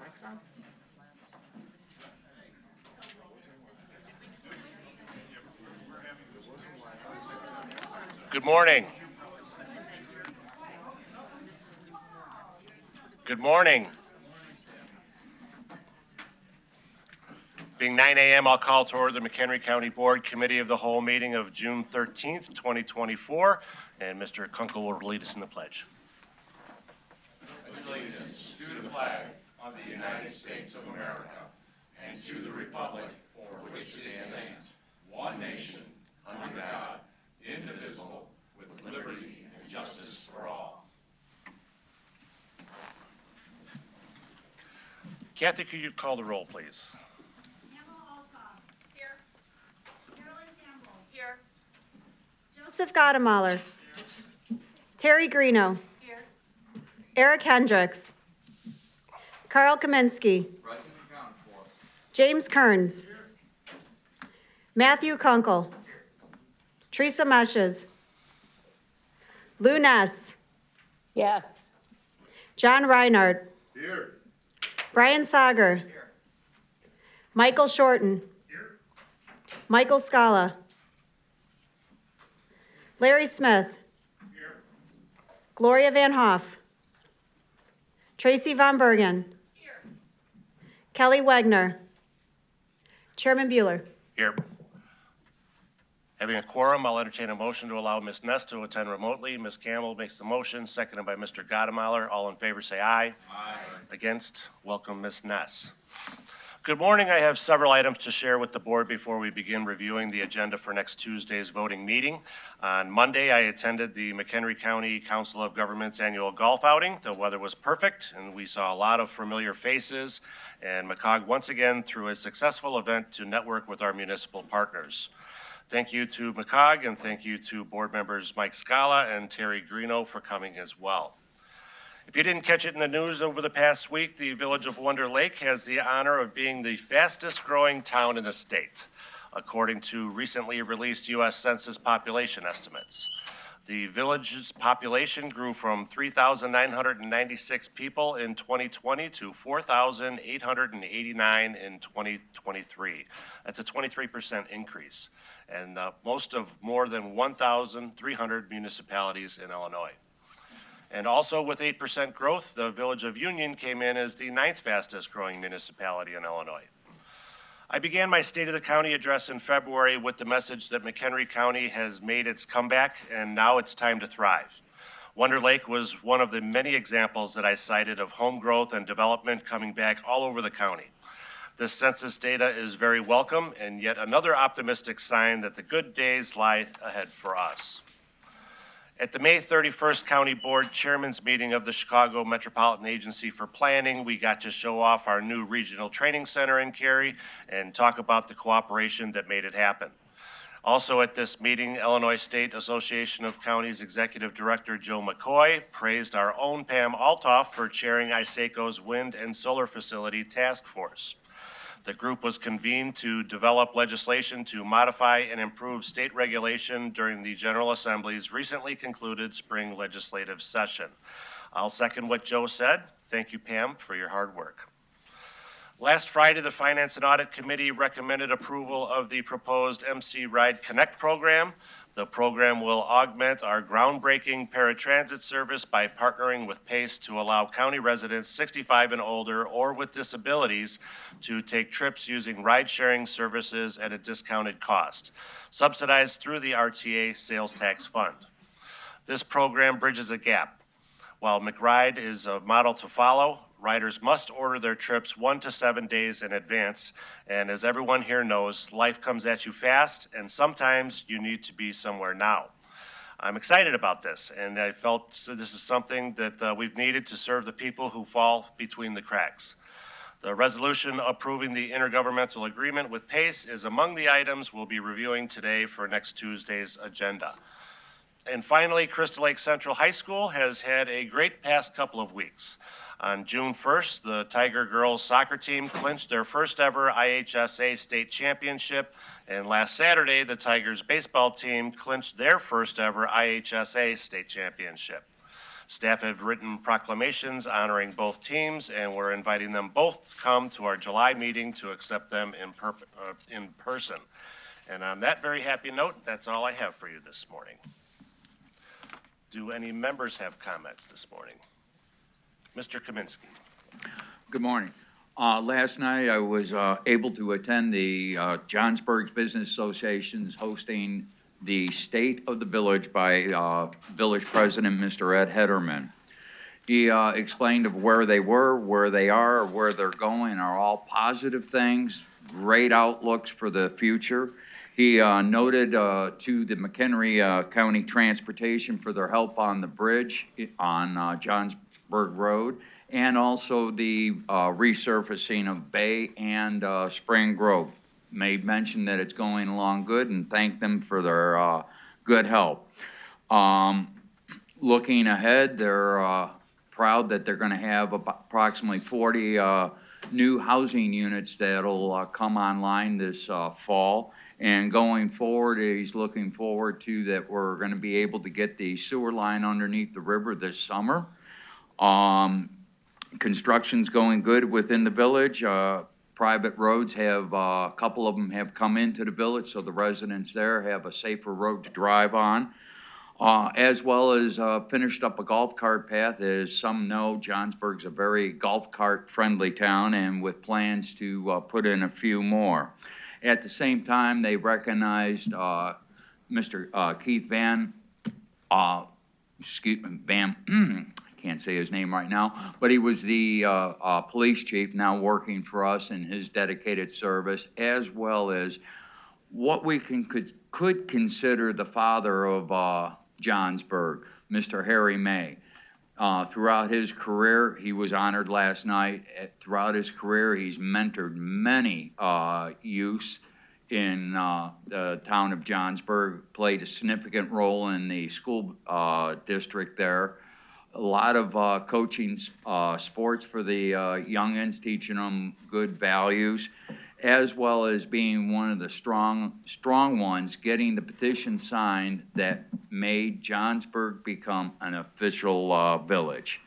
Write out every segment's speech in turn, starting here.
Mic's on? Good morning. Good morning. Being 9 a.m., I'll call to order the McHenry County Board Committee of the Whole meeting of June 13th, 2024, and Mr. Kunkel will lead us in the pledge. Allegiance to the flag of the United States of America and to the republic for which it stands, one nation, under God, indivisible, with liberty and justice for all. Kathy, could you call the roll, please? Joseph Gottemoller. Terry Greeno. Here. Eric Hendricks. Carl Kaminsky. James Kearns. Here. Matthew Kunkel. Teresa Meshes. Lou Ness. Yes. John Reinhardt. Here. Brian Sager. Here. Michael Shorten. Here. Michael Scala. Larry Smith. Here. Gloria Van Hoff. Tracy Von Bergen. Here. Kelly Wegner. Chairman Bueller. Here. Having a quorum, I'll entertain a motion to allow Ms. Ness to attend remotely. Ms. Campbell makes the motion, seconded by Mr. Gottemoller. All in favor say aye. Aye. Against? Welcome, Ms. Ness. Good morning. I have several items to share with the board before we begin reviewing the agenda for next Tuesday's voting meeting. On Monday, I attended the McHenry County Council of Governments annual golf outing. The weather was perfect, and we saw a lot of familiar faces, and McCog once again threw a successful event to network with our municipal partners. Thank you to McCog, and thank you to board members Mike Scala and Terry Greeno for coming as well. If you didn't catch it in the news over the past week, the village of Wonder Lake has the honor of being the fastest growing town in the state, according to recently released U.S. Census population estimates. The village's population grew from 3,996 people in 2020 to 4,889 in 2023. That's a 23% increase, and most of more than 1,300 municipalities in Illinois. And also with 8% growth, the village of Union came in as the 9th fastest growing municipality in Illinois. I began my State of the County address in February with the message that McHenry County has made its comeback and now it's time to thrive. Wonder Lake was one of the many examples that I cited of home growth and development coming back all over the county. This census data is very welcome and yet another optimistic sign that the good days lie ahead for us. At the May 31st County Board Chairman's meeting of the Chicago Metropolitan Agency for Planning, we got to show off our new regional training center in Cary and talk about the cooperation that made it happen. Also at this meeting, Illinois State Association of Counties Executive Director Joe McCoy praised our own Pam Altoff for chairing ISACO's Wind and Solar Facility Task Force. The group was convened to develop legislation to modify and improve state regulation during the General Assembly's recently concluded spring legislative session. I'll second what Joe said. Thank you, Pam, for your hard work. Last Friday, the Finance and Audit Committee recommended approval of the proposed MC Ride Connect program. The program will augment our groundbreaking paratransit service by partnering with PACE to allow county residents 65 and older or with disabilities to take trips using ride-sharing services at a discounted cost, subsidized through the RTA Sales Tax Fund. This program bridges a gap. While McRide is a model to follow, riders must order their trips 1 to 7 days in advance, and as everyone here knows, life comes at you fast, and sometimes you need to be somewhere now. I'm excited about this, and I felt this is something that we've needed to serve the people who fall between the cracks. The resolution approving the intergovernmental agreement with PACE is among the items we'll be reviewing today for next Tuesday's agenda. And finally, Crystal Lake Central High School has had a great past couple of weeks. On June 1st, the Tiger girls soccer team clinched their first ever IHSA state championship, and last Saturday, the Tigers baseball team clinched their first ever IHSA state championship. Staff have written proclamations honoring both teams, and we're inviting them both to come to our July meeting to accept them in person. And on that very happy note, that's all I have for you this morning. Do any members have comments this morning? Mr. Kaminsky. Good morning. Last night, I was able to attend the Johnsburg Business Association's hosting the State of the Village by Village President, Mr. Ed Hederman. He explained of where they were, where they are, where they're going are all positive things, great outlooks for the future. He noted to the McHenry County Transportation for their help on the bridge on Johnsburg Road, and also the resurfacing of Bay and Spring Grove. Made mention that it's going along good and thanked them for their good help. Looking ahead, they're proud that they're going to have approximately 40 new housing units that'll come online this fall. And going forward, he's looking forward to that we're going to be able to get the sewer line underneath the river this summer. Construction's going good within the village. Private roads have, a couple of them have come into the village, so the residents there have a safer road to drive on. As well as finished up a golf cart path. As some know, Johnsburg's a very golf cart friendly town, and with plans to put in a few more. At the same time, they recognized Mr. Keith Van, can't say his name right now, but he was the police chief now working for us in his dedicated service, as well as what we could consider the father of Johnsburg, Mr. Harry May. Throughout his career, he was honored last night. Throughout his career, he's mentored many youths in the town of Johnsburg, played a significant role in the school district there. A lot of coaching sports for the youngins, teaching them good values, as well as being one of the strong ones, getting the petition signed that made Johnsburg become an official village.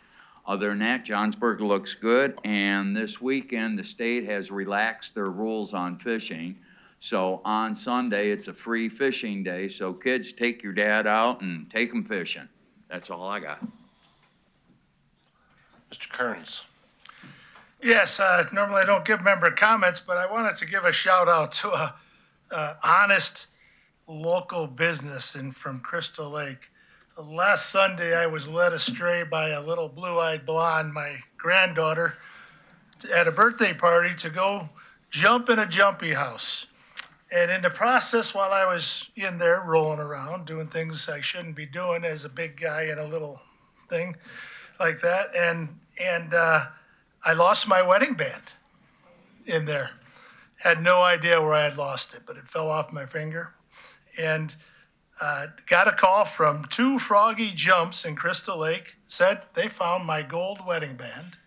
Other than that, Johnsburg looks good, and this weekend the state has relaxed their rules on fishing. So on Sunday, it's a free fishing day, so kids, take your dad out and take them fishing. That's all I got. Mr. Kearns. Yes, normally I don't give member comments, but I wanted to give a shout out to a honest local business from Crystal Lake. Last Sunday, I was led astray by a little blue-eyed blonde, my granddaughter, at a birthday party to go jump in a jumpy house. And in the process, while I was in there rolling around, doing things I shouldn't be doing as a big guy in a little thing like that, and I lost my wedding band in there. Had no idea where I had lost it, but it fell off my finger. And got a call from 2 Froggy Jumps in Crystal Lake, said they found my gold wedding band,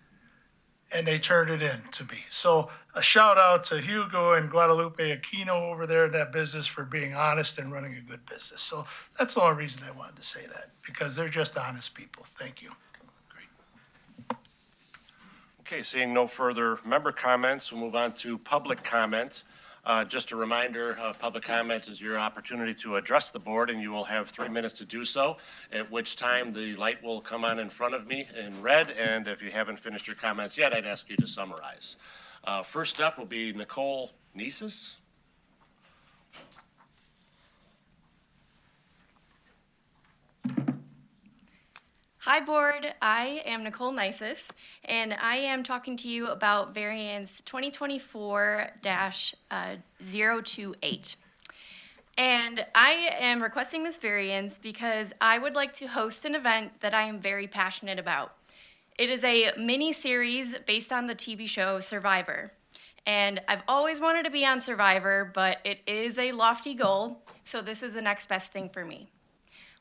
and they turned it in to me. So a shout out to Hugo and Guadalupe Aquino over there in that business for being honest and running a good business. So that's the only reason I wanted to say that, because they're just honest people. Thank you. Okay, seeing no further member comments, we'll move on to public comment. Just a reminder, public comment is your opportunity to address the board, and you will have 3 minutes to do so, at which time the light will come on in front of me in red, and if you haven't finished your comments yet, I'd ask you to summarize. First up will be Nicole Nieses. Hi board, I am Nicole Nisis, and I am talking to you about variance 2024-028. And I am requesting this variance because I would like to host an event that I am very passionate about. It is a mini series based on the TV show Survivor. And I've always wanted to be on Survivor, but it is a lofty goal, so this is the next best thing for me.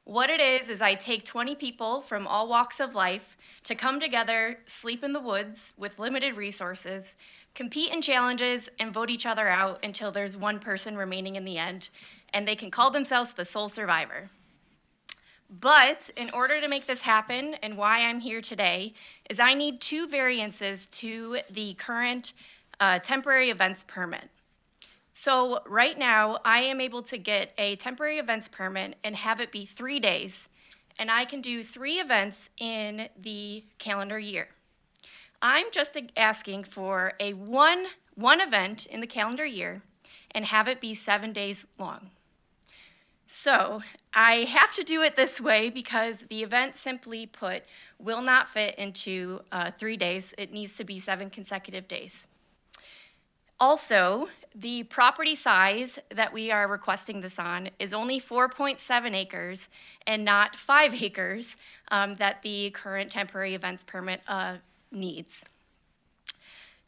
What it is I take 20 people from all walks of life to come together, sleep in the woods with limited resources, compete in challenges, and vote each other out until there's one person remaining in the end, and they can call themselves the sole survivor. But in order to make this happen, and why I'm here today, is I need 2 variances to the current temporary events permit. So right now, I am able to get a temporary events permit and have it be 3 days, and I can do 3 events in the calendar year. I'm just asking for a one event in the calendar year and have it be 7 days long. So I have to do it this way because the event, simply put, will not fit into 3 days. It needs to be 7 consecutive days. Also, the property size that we are requesting this on is only 4.7 acres and not 5 acres that the current temporary events permit needs.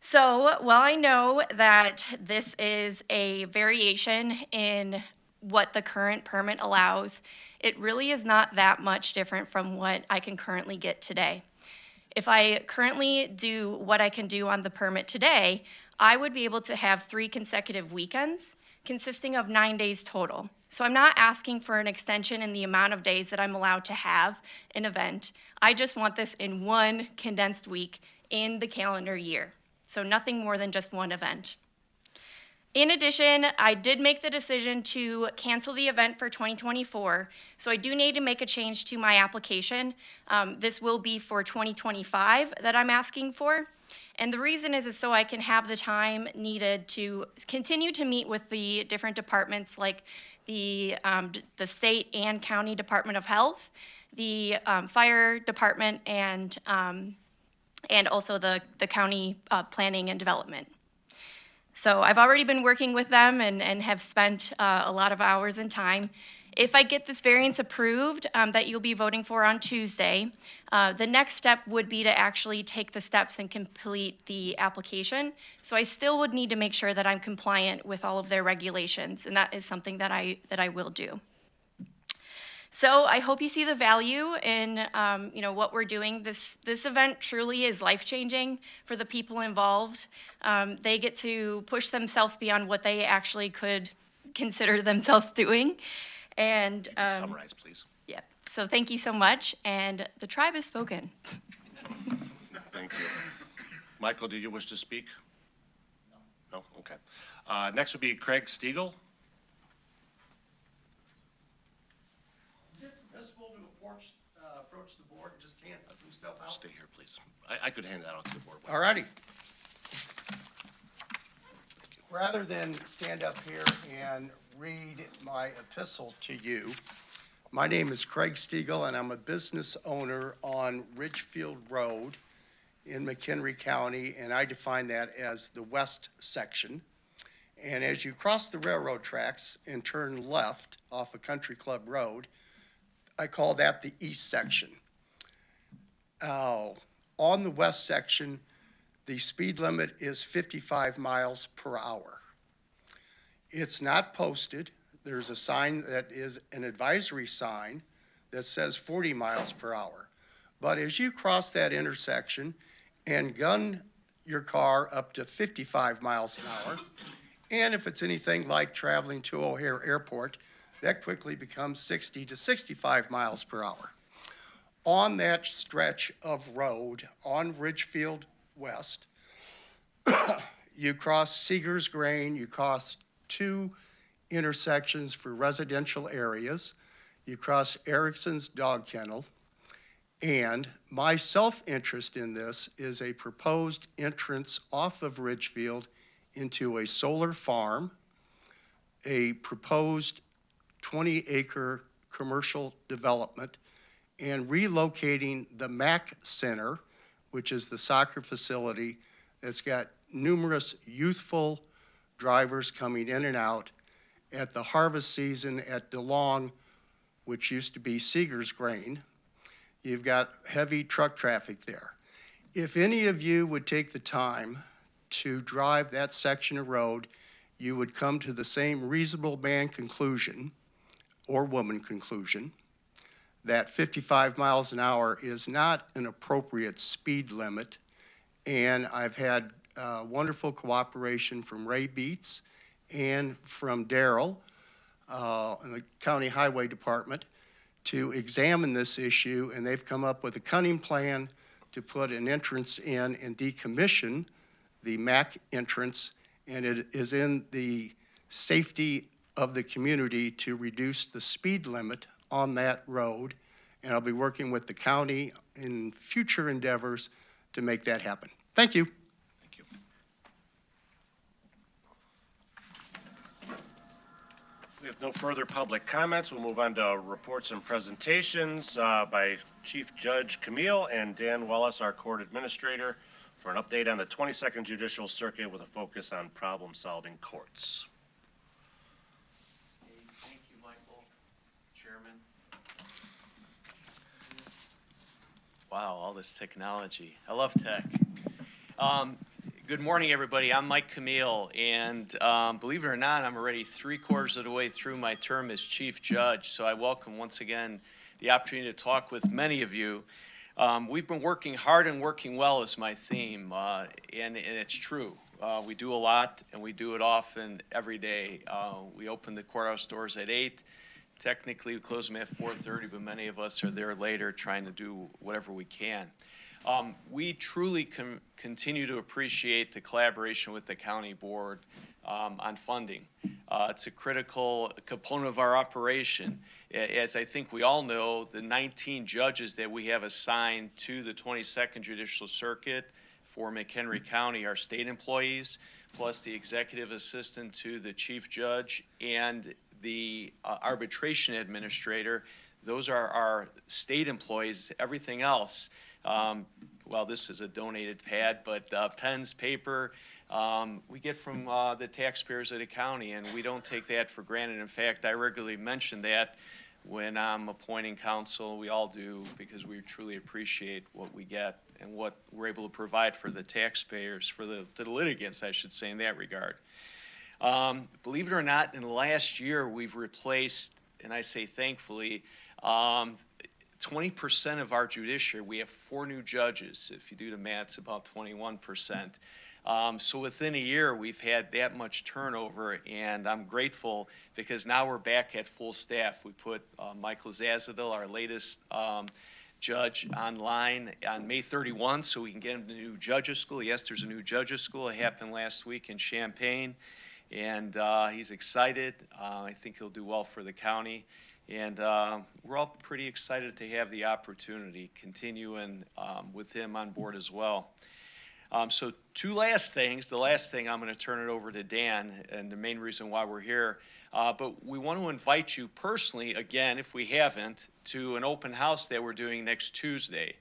So while I know that this is a variation in what the current permit allows, it really is not that much different from what I can currently get today. If I currently do what I can do on the permit today, I would be able to have 3 consecutive weekends consisting of 9 days total. So I'm not asking for an extension in the amount of days that I'm allowed to have an event. I just want this in 1 condensed week in the calendar year. So nothing more than just 1 event. In addition, I did make the decision to cancel the event for 2024, so I do need to make a change to my application. This will be for 2025 that I'm asking for. And the reason is so I can have the time needed to continue to meet with the different departments like the state and county Department of Health, the fire department, and also the county planning and development. So I've already been working with them and have spent a lot of hours and time. If I get this variance approved that you'll be voting for on Tuesday, the next step would be to actually take the steps and complete the application. So I still would need to make sure that I'm compliant with all of their regulations, and that is something that I will do. So I hope you see the value in what we're doing. This event truly is life-changing for the people involved. They get to push themselves beyond what they actually could consider themselves doing. And Summarize, please. yeah, so thank you so much, and the tribe has spoken. Thank you. Michael, do you wish to speak? No? Okay. Next would be Craig Stiegel. Is it permissible to approach the board and just hand some stuff out? Stay here, please. I could hand that out to the board. All righty. Rather than stand up here and read my epistle to you, my name is Craig Stiegel, and I'm a business owner on Ridgefield Road in McHenry County, and I define that as the west section. And as you cross the railroad tracks and turn left off of Country Club Road, I call that the east section. On the west section, the speed limit is 55 miles per hour. It's not posted. There's a sign that is an advisory sign that says 40 miles per hour. But as you cross that intersection and gun your car up to 55 miles an hour, and if it's anything like traveling to O'Hare Airport, that quickly becomes 60 to 65 miles per hour. On that stretch of road on Ridgefield West, you cross Seeger's Grain, you cross 2 intersections for residential areas, you cross Erickson's Dog Kennel, and my self-interest in this is a proposed entrance off of Ridgefield into a solar farm, a proposed 20-acre commercial development, and relocating the MAC Center, which is the soccer facility that's got numerous youthful drivers coming in and out at the harvest season at DeLong, which used to be Seeger's Grain. You've got heavy truck traffic there. If any of you would take the time to drive that section of road, you would come to the same reasonable man conclusion or woman conclusion that 55 miles an hour is not an appropriate speed limit. And I've had wonderful cooperation from Ray Beats and from Daryl in the County Highway Department to examine this issue, and they've come up with a cunning plan to put an entrance in and decommission the MAC entrance, and it is in the safety of the community to reduce the speed limit on that road. And I'll be working with the county in future endeavors to make that happen. Thank you. Thank you. We have no further public comments. We'll move on to reports and presentations by Chief Judge Camille and Dan Wallace, our court administrator, for an update on the 22nd Judicial Circuit with a focus on problem-solving courts. Thank you, Michael. Chairman. Wow, all this technology. I love tech. Good morning, everybody. I'm Mike Camille, and believe it or not, I'm already 3/4 of the way through my term as Chief Judge, so I welcome once again the opportunity to talk with many of you. We've been working hard and working well is my theme, and it's true. We do a lot, and we do it often every day. We open the courthouse doors at 8. Technically, we close them at 4:30, but many of us are there later trying to do whatever we can. We truly continue to appreciate the collaboration with the county board on funding. It's a critical component of our operation. As I think we all know, the 19 judges that we have assigned to the 22nd Judicial Circuit for McHenry County are state employees, plus the executive assistant to the chief judge and the arbitration administrator. Those are our state employees. Everything else, well, this is a donated pad, but pens, paper, we get from the taxpayers of the county, and we don't take that for granted. In fact, I regularly mention that when I'm appointing counsel. We all do, because we truly appreciate what we get and what we're able to provide for the taxpayers, for the litigants, I should say, in that regard. Believe it or not, in the last year, we've replaced, and I say thankfully, 20% of our judiciary. We have 4 new judges. If you do the math, it's about 21%. So within a year, we've had that much turnover, and I'm grateful because now we're back at full staff. We put Michael Zazadil, our latest judge, online on May 31, so we can get him to new judges school. Yes, there's a new judges school. It happened last week in Champaign, and he's excited. I think he'll do well for the county. And we're all pretty excited to have the opportunity continuing with him on board as well. So 2 last things. The last thing, I'm going to turn it over to Dan, and the main reason why we're here. But we want to invite you personally, again, if we haven't, to an open house that we're doing next Tuesday.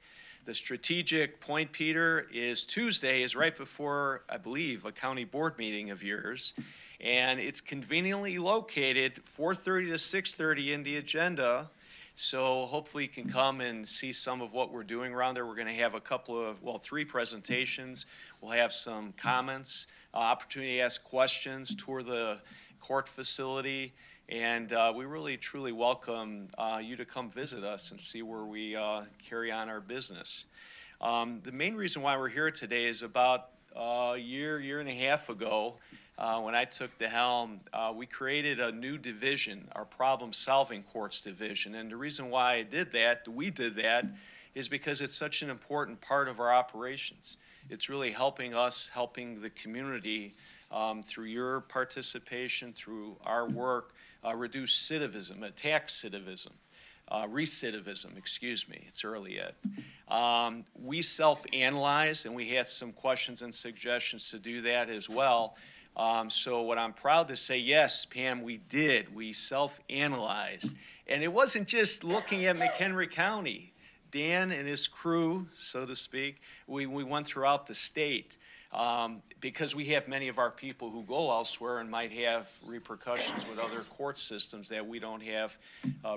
The strategic point, Peter, is Tuesday is right before, I believe, a county board meeting of yours. And it's conveniently located 4:30 to 6:30 in the agenda. So hopefully you can come and see some of what we're doing around there. We're going to have a couple of, 3 presentations. We'll have some comments, opportunity to ask questions, tour the court facility. And we really, truly welcome you to come visit us and see where we carry on our business. The main reason why we're here today is about a year and a half ago, when I took the helm, we created a new division, our problem-solving courts division. And the reason why we did that, is because it's such an important part of our operations. It's really helping us, helping the community through your participation, through our work, reduce recidivism, excuse me, it's early yet. We self-analyze, and we had some questions and suggestions to do that as well. So what I'm proud to say, yes, Pam, we did. We self-analyzed. And it wasn't just looking at McHenry County. Dan and his crew, so to speak, we went throughout the state because we have many of our people who go elsewhere and might have repercussions with other court systems that we don't have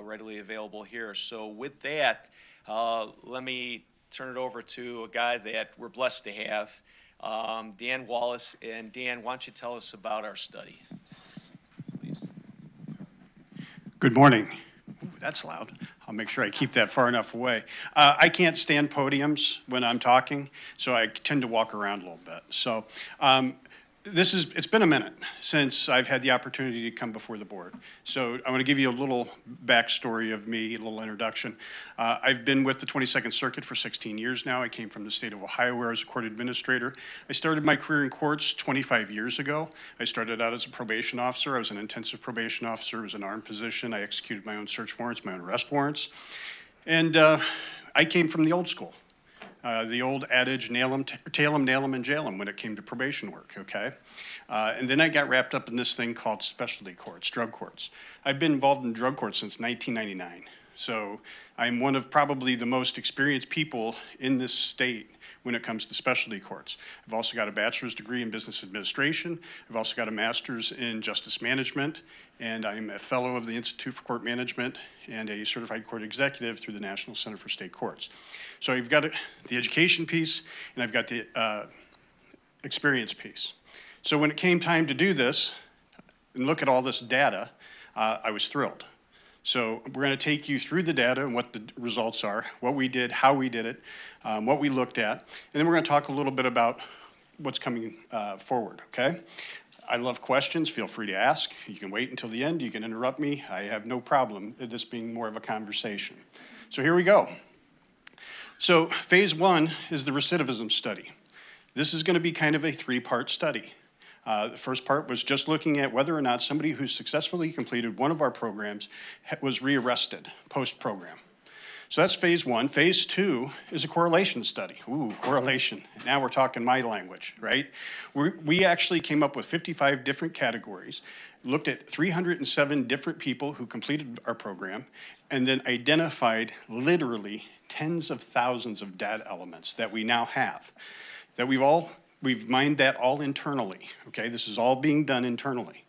readily available here. So with that, let me turn it over to a guy that we're blessed to have, Dan Wallace. And Dan, why don't you tell us about our study, please? Good morning. Ooh, that's loud. I'll make sure I keep that far enough away. I can't stand podiums when I'm talking, so I tend to walk around a little bit. So it's been a minute since I've had the opportunity to come before the board. So I want to give you a little backstory of me, a little introduction. I've been with the 22nd Circuit for 16 years now. I came from the state of Ohio where I was a court administrator. I started my career in courts 25 years ago. I started out as a probation officer. I was an intensive probation officer. It was an armed position. I executed my own search warrants, my own arrest warrants. And I came from the old school. The old adage, tail 'em, nail 'em, and jail 'em when it came to probation work, okay? And then I got wrapped up in this thing called specialty courts, drug courts. I've been involved in drug courts since 1999. So I'm one of probably the most experienced people in this state when it comes to specialty courts. I've also got a bachelor's degree in business administration. I've also got a master's in justice management, and I'm a fellow of the Institute for Court Management and a certified court executive through the National Center for State Courts. So I've got the education piece, and I've got the experience piece. So when it came time to do this and look at all this data, I was thrilled. So we're going to take you through the data and what the results are, what we did, how we did it, what we looked at, and then we're going to talk a little bit about what's coming forward, okay? I love questions. Feel free to ask. You can wait until the end. You can interrupt me. I have no problem with this being more of a conversation. So here we go. So phase one is the recidivism study. This is going to be kind of a three-part study. The first part was just looking at whether or not somebody who successfully completed one of our programs was rearrested post-program. So that's phase one. Phase two is a correlation study. Ooh, correlation. Now we're talking my language, right? We actually came up with 55 different categories, looked at 307 different people who completed our program, and then identified literally tens of thousands of data elements that we now have, that we've mined that all internally, okay? This is all being done internally.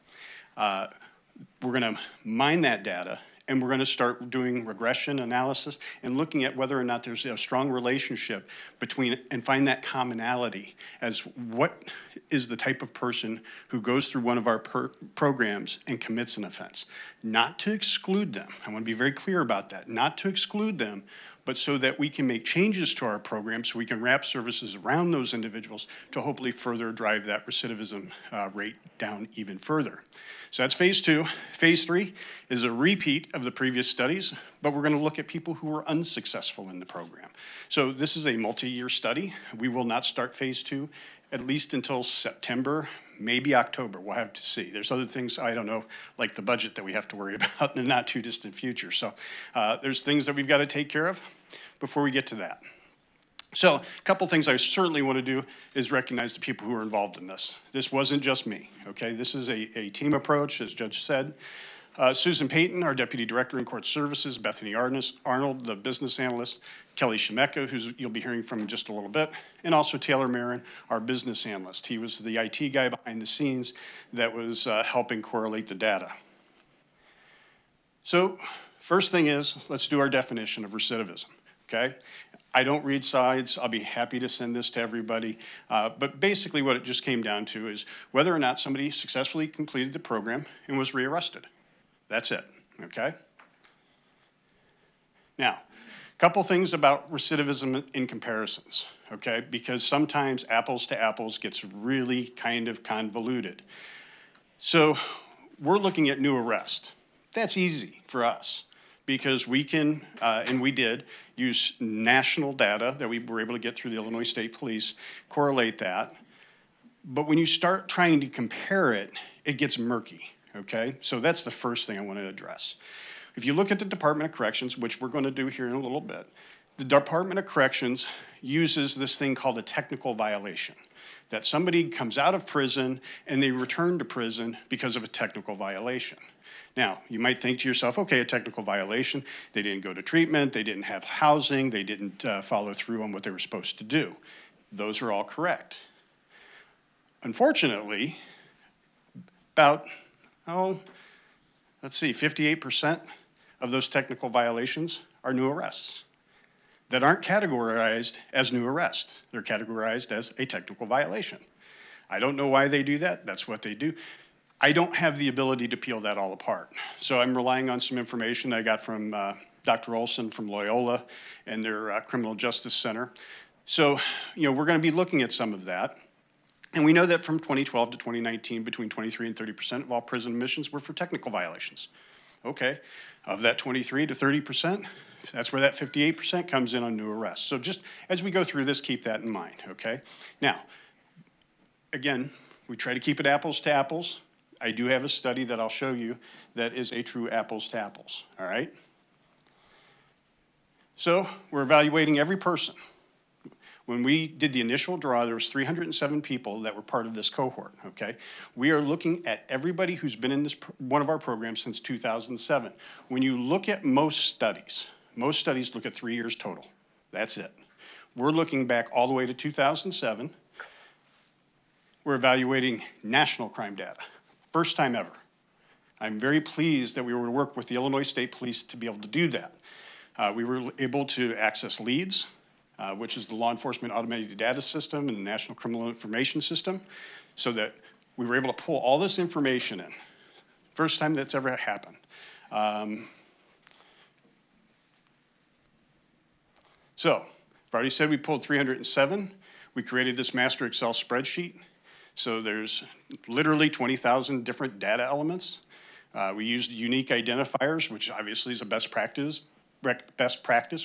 We're gonna mine that data, and we're gonna start doing regression analysis and looking at whether or not there's a strong relationship between, and find that commonality as what is the type of person who goes through one of our programs and commits an offense. Not to exclude them, I wanna be very clear about that, not to exclude them, but so that we can make changes to our program so we can wrap services around those individuals to hopefully further drive that recidivism rate down even further. So that's phase two. Phase three is a repeat of the previous studies, but we're going to look at people who were unsuccessful in the program. So this is a multi-year study. We will not start phase two at least until September, maybe October. We'll have to see. There's other things, I don't know, like the budget that we have to worry about in the not too distant future. So there's things that we've got to take care of before we get to that. So a couple things I certainly want to do is recognize the people who are involved in this. This wasn't just me, okay? This is a team approach, as Judge said. Susan Payton, our Deputy Director in Court Services, Bethany Arnold, the business analyst, Kelly Shemeka, who you'll be hearing from in just a little bit, and also Taylor Marin, our business analyst. He was the IT guy behind the scenes that was helping correlate the data. So first thing is, let's do our definition of recidivism, okay? I don't read sides. I'll be happy to send this to everybody. But basically what it just came down to is whether or not somebody successfully completed the program and was rearrested. That's it, okay? Now, a couple things about recidivism in comparisons, okay? Because sometimes apples to apples gets really kind of convoluted. So we're looking at new arrest. That's easy for us because we can, and we did, use national data that we were able to get through the Illinois State Police, correlate that. But when you start trying to compare it, it gets murky, okay? So that's the first thing I want to address. If you look at the Department of Corrections, which we're going to do here in a little bit, the Department of Corrections uses this thing called a technical violation, that somebody comes out of prison and they return to prison because of a technical violation. Now, you might think to yourself, okay, a technical violation, they didn't go to treatment, they didn't have housing, they didn't follow through on what they were supposed to do. Those are all correct. Unfortunately, about, let's see, 58% of those technical violations are new arrests that aren't categorized as new arrest. They're categorized as a technical violation. I don't know why they do that. That's what they do. I don't have the ability to peel that all apart. So I'm relying on some information I got from Dr. Olson from Loyola and their Criminal Justice Center. So, we're going to be looking at some of that. And we know that from 2012 to 2019, between 23 and 30% of all prison admissions were for technical violations. Okay, of that 23 to 30%, that's where that 58% comes in on new arrests. So just as we go through this, keep that in mind, okay? Now, again, we try to keep it apples to apples. I do have a study that I'll show you that is a true apples to apples, all right? So we're evaluating every person. When we did the initial draw, there was 307 people that were part of this cohort, okay? We are looking at everybody who's been in this one of our programs since 2007. When you look at most studies look at 3 years total. That's it. We're looking back all the way to 2007. We're evaluating national crime data. First time ever. I'm very pleased that we were able to work with the Illinois State Police to be able to do that. We were able to access leads, which is the law enforcement automated data system and the National Criminal Information System, so that we were able to pull all this information in. First time that's ever happened. So, I've already said we pulled 307. We created this master Excel spreadsheet. So there's literally 20,000 different data elements. We used unique identifiers, which obviously is a best practice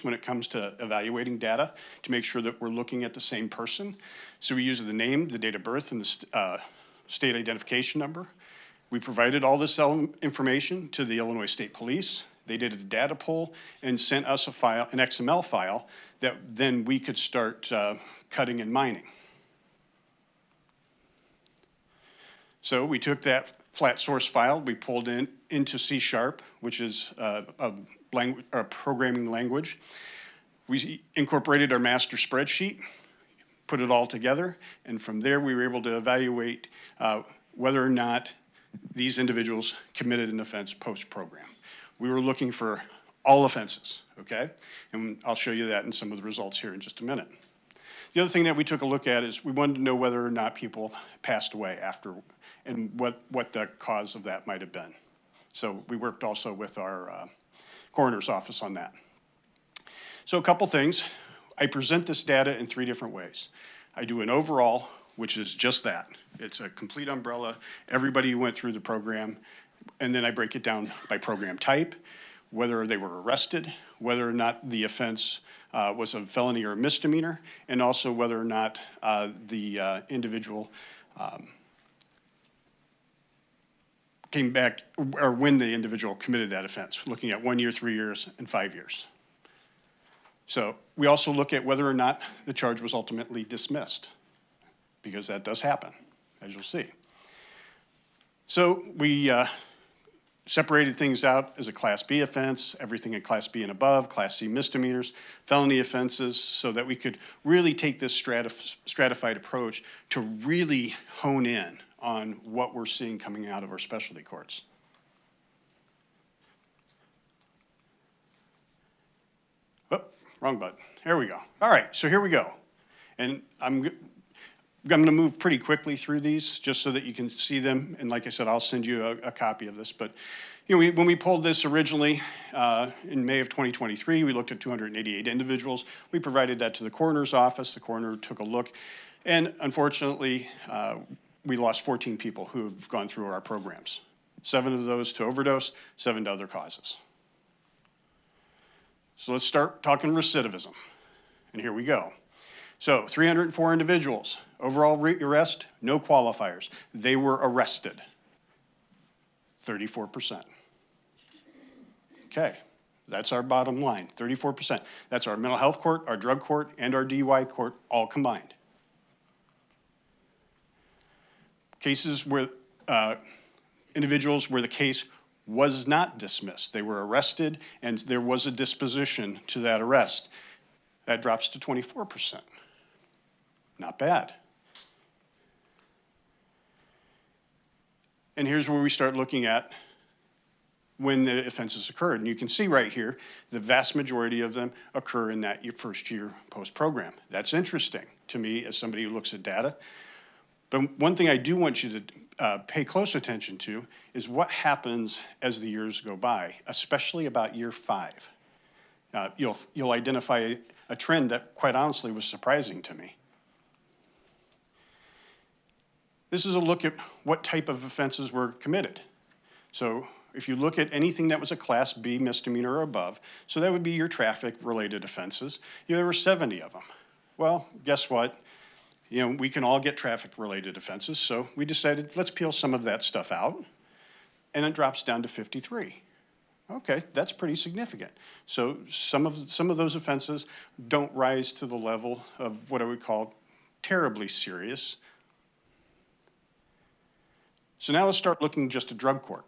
when it comes to evaluating data to make sure that we're looking at the same person. So we use the name, the date of birth, and the state identification number. We provided all this information to the Illinois State Police. They did a data pull and sent us a file, an XML file, that then we could start cutting and mining. So we took that flat source file, we pulled into C#, which is a programming language. We incorporated our master spreadsheet, put it all together, and from there we were able to evaluate whether or not these individuals committed an offense post-program. We were looking for all offenses, okay? And I'll show you that in some of the results here in just a minute. The other thing that we took a look at is we wanted to know whether or not people passed away after, and what the cause of that might have been. So we worked also with our coroner's office on that. So a couple things. I present this data in 3 different ways. I do an overall, which is just that. It's a complete umbrella, everybody who went through the program, and then I break it down by program type, whether they were arrested, whether or not the offense was a felony or a misdemeanor, and also whether or not the individual came back, or when the individual committed that offense, looking at 1 year, 3 years, and 5 years. So we also look at whether or not the charge was ultimately dismissed, because that does happen, as you'll see. So we separated things out as a Class B offense, everything in Class B and above, Class C misdemeanors, felony offenses, so that we could really take this stratified approach to really hone in on what we're seeing coming out of our specialty courts. Oh, wrong button. There we go. All right, so here we go. And I'm going to move pretty quickly through these just so that you can see them. And like I said, I'll send you a copy of this. But you know, when we pulled this originally in May of 2023, we looked at 288 individuals. We provided that to the coroner's office. The coroner took a look. And unfortunately, we lost 14 people who have gone through our programs. 7 of those to overdose, 7 to other causes. So let's start talking recidivism. And here we go. So 304 individuals, overall arrest, no qualifiers. They were arrested, 34%. Okay, that's our bottom line, 34%. That's our mental health court, our drug court, and our DUI court all combined. Cases where individuals where the case was not dismissed. They were arrested and there was a disposition to that arrest. That drops to 24%. Not bad. And here's where we start looking at when the offenses occurred. And you can see right here, the vast majority of them occur in that first year post-program. That's interesting to me as somebody who looks at data. But one thing I do want you to pay close attention to is what happens as the years go by, especially about year 5. You'll identify a trend that quite honestly was surprising to me. This is a look at what type of offenses were committed. So if you look at anything that was a Class B misdemeanor or above, so that would be your traffic-related offenses, there were 70 of them. Well, guess what? We can all get traffic-related offenses, so we decided let's peel some of that stuff out, and it drops down to 53. Okay, that's pretty significant. So some of those offenses don't rise to the level of what I would call terribly serious. So now let's start looking just at drug court.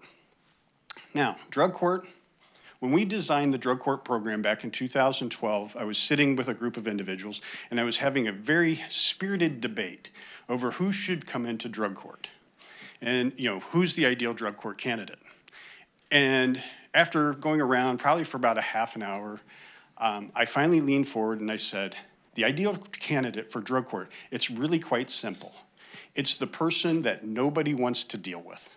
Now, drug court, when we designed the drug court program back in 2012, I was sitting with a group of individuals, and I was having a very spirited debate over who should come into drug court and, who's the ideal drug court candidate. And after going around probably for about a half an hour, I finally leaned forward and I said, the ideal candidate for drug court, it's really quite simple. It's the person that nobody wants to deal with.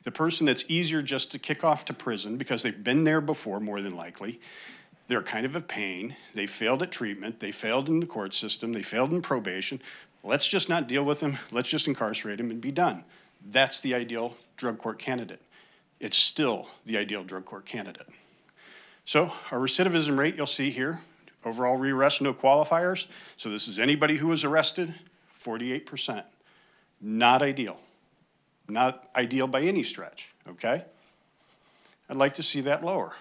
The person that's easier just to kick off to prison because they've been there before, more than likely. They're kind of a pain. They failed at treatment. They failed in the court system. They failed in probation. Let's just not deal with them. Let's just incarcerate them and be done. That's the ideal drug court candidate. It's still the ideal drug court candidate. So our recidivism rate, you'll see here, overall rearrest, no qualifiers. So this is anybody who was arrested, 48%. Not ideal. Not ideal by any stretch, okay? I'd like to see that lower,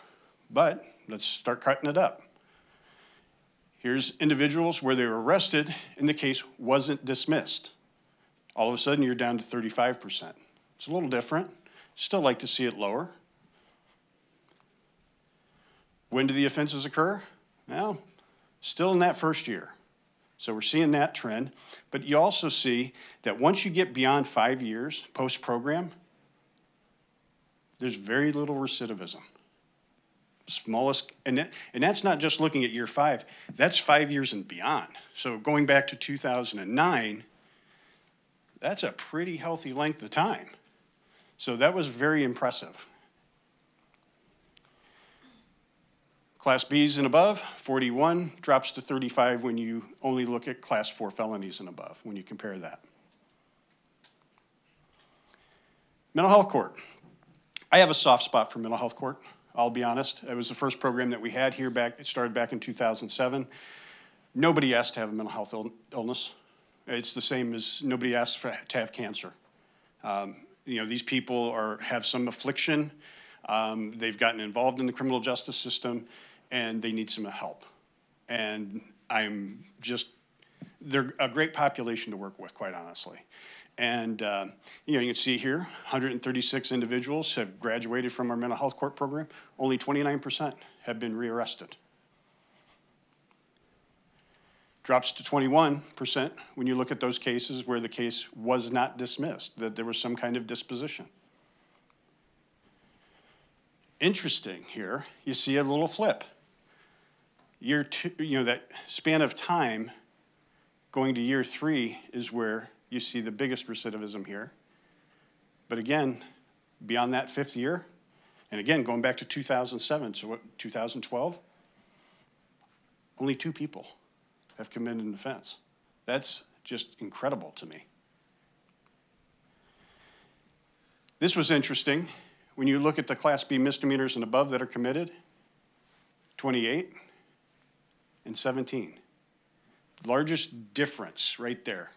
but let's start cutting it up. Here's individuals where they were arrested and the case wasn't dismissed. All of a sudden, you're down to 35%. It's a little different. Still like to see it lower. When do the offenses occur? Well, still in that first year. So we're seeing that trend, but you also see that once you get beyond 5 years post-program, there's very little recidivism. Smallest, and that's not just looking at year 5, that's 5 years and beyond. So going back to 2009, that's a pretty healthy length of time. So that was very impressive. Class Bs and above, 41, drops to 35 when you only look at Class 4 felonies and above, when you compare that. Mental health court. I have a soft spot for mental health court, I'll be honest. It was the first program that we had here it started back in 2007. Nobody asked to have a mental health illness. It's the same as nobody asked to have cancer. These people have some affliction. They've gotten involved in the criminal justice system, and they need some help. And they're a great population to work with, quite honestly. And, you can see here, 136 individuals have graduated from our mental health court program. Only 29% have been rearrested. Drops to 21% when you look at those cases where the case was not dismissed, that there was some kind of disposition. Interesting here, you see a little flip. Year 2, that span of time going to year 3 is where you see the biggest recidivism here. But again, beyond that 5th year, and again, going back to 2007, so what, 2012, only 2 people have committed an offense. That's just incredible to me. This was interesting. When you look at the Class B misdemeanors and above that are committed, 28 and 17. Largest difference right there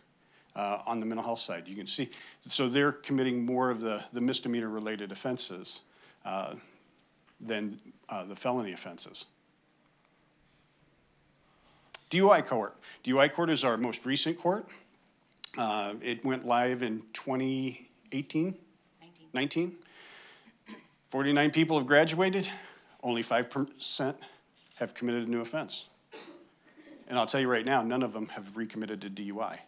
on the mental health side. You can see, so they're committing more of the misdemeanor-related offenses than the felony offenses. DUI court. DUI court is our most recent court. It went live in 2018? 19. 49 people have graduated. Only 5% have committed a new offense. And I'll tell you right now, none of them have recommitted to DUI.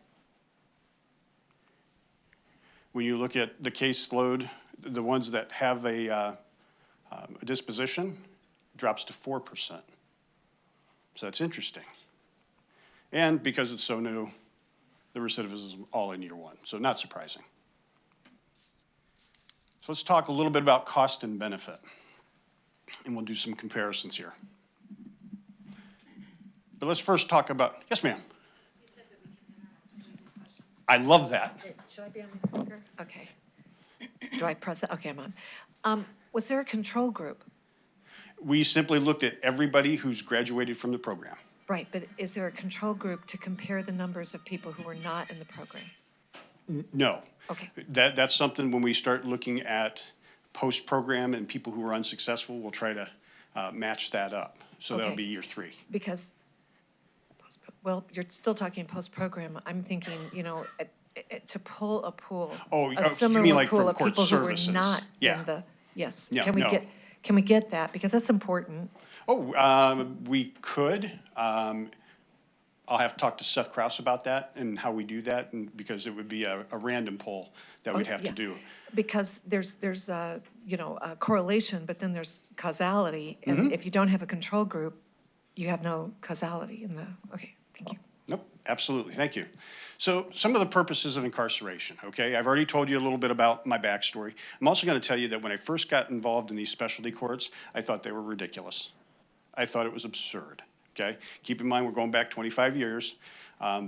When you look at the caseload, the ones that have a disposition, drops to 4%. So that's interesting. And because it's so new, the recidivism is all in year 1, so not surprising. So let's talk a little bit about cost and benefit, and we'll do some comparisons here. But let's first talk about, yes, ma'am. I love that. Should I be on my speaker? Okay. Do I press it? Okay, I'm on. Was there a control group? We simply looked at everybody who's graduated from the program. Right, but is there a control group to compare the numbers of people who were not in the program? No. Okay. That's something when we start looking at post-program and people who are unsuccessful, we'll try to match that up. So that'll Okay. be year 3. Because, well, you're still talking post-program. I'm thinking, you know, to pull a pool. Oh, a you mean similar like pool from of court people services? who were not Yeah. in the, yes. Yeah, Can we no. can we get that? Because that's important. Oh, we could. I'll have to talk to Seth Krause about that and how we do that, and because it would be a random poll that we'd have Yeah. to do. Because there's you know, a correlation, but then there's causality. And Mm-hmm. if you don't have a control group, you have no causality in the, okay, thank you. Nope, absolutely, thank you. So some of the purposes of incarceration, okay? I've already told you a little bit about my backstory. I'm also gonna tell you that when I first got involved in these specialty courts, I thought they were ridiculous. I thought it was absurd, okay? Keep in mind, we're going back 25 years.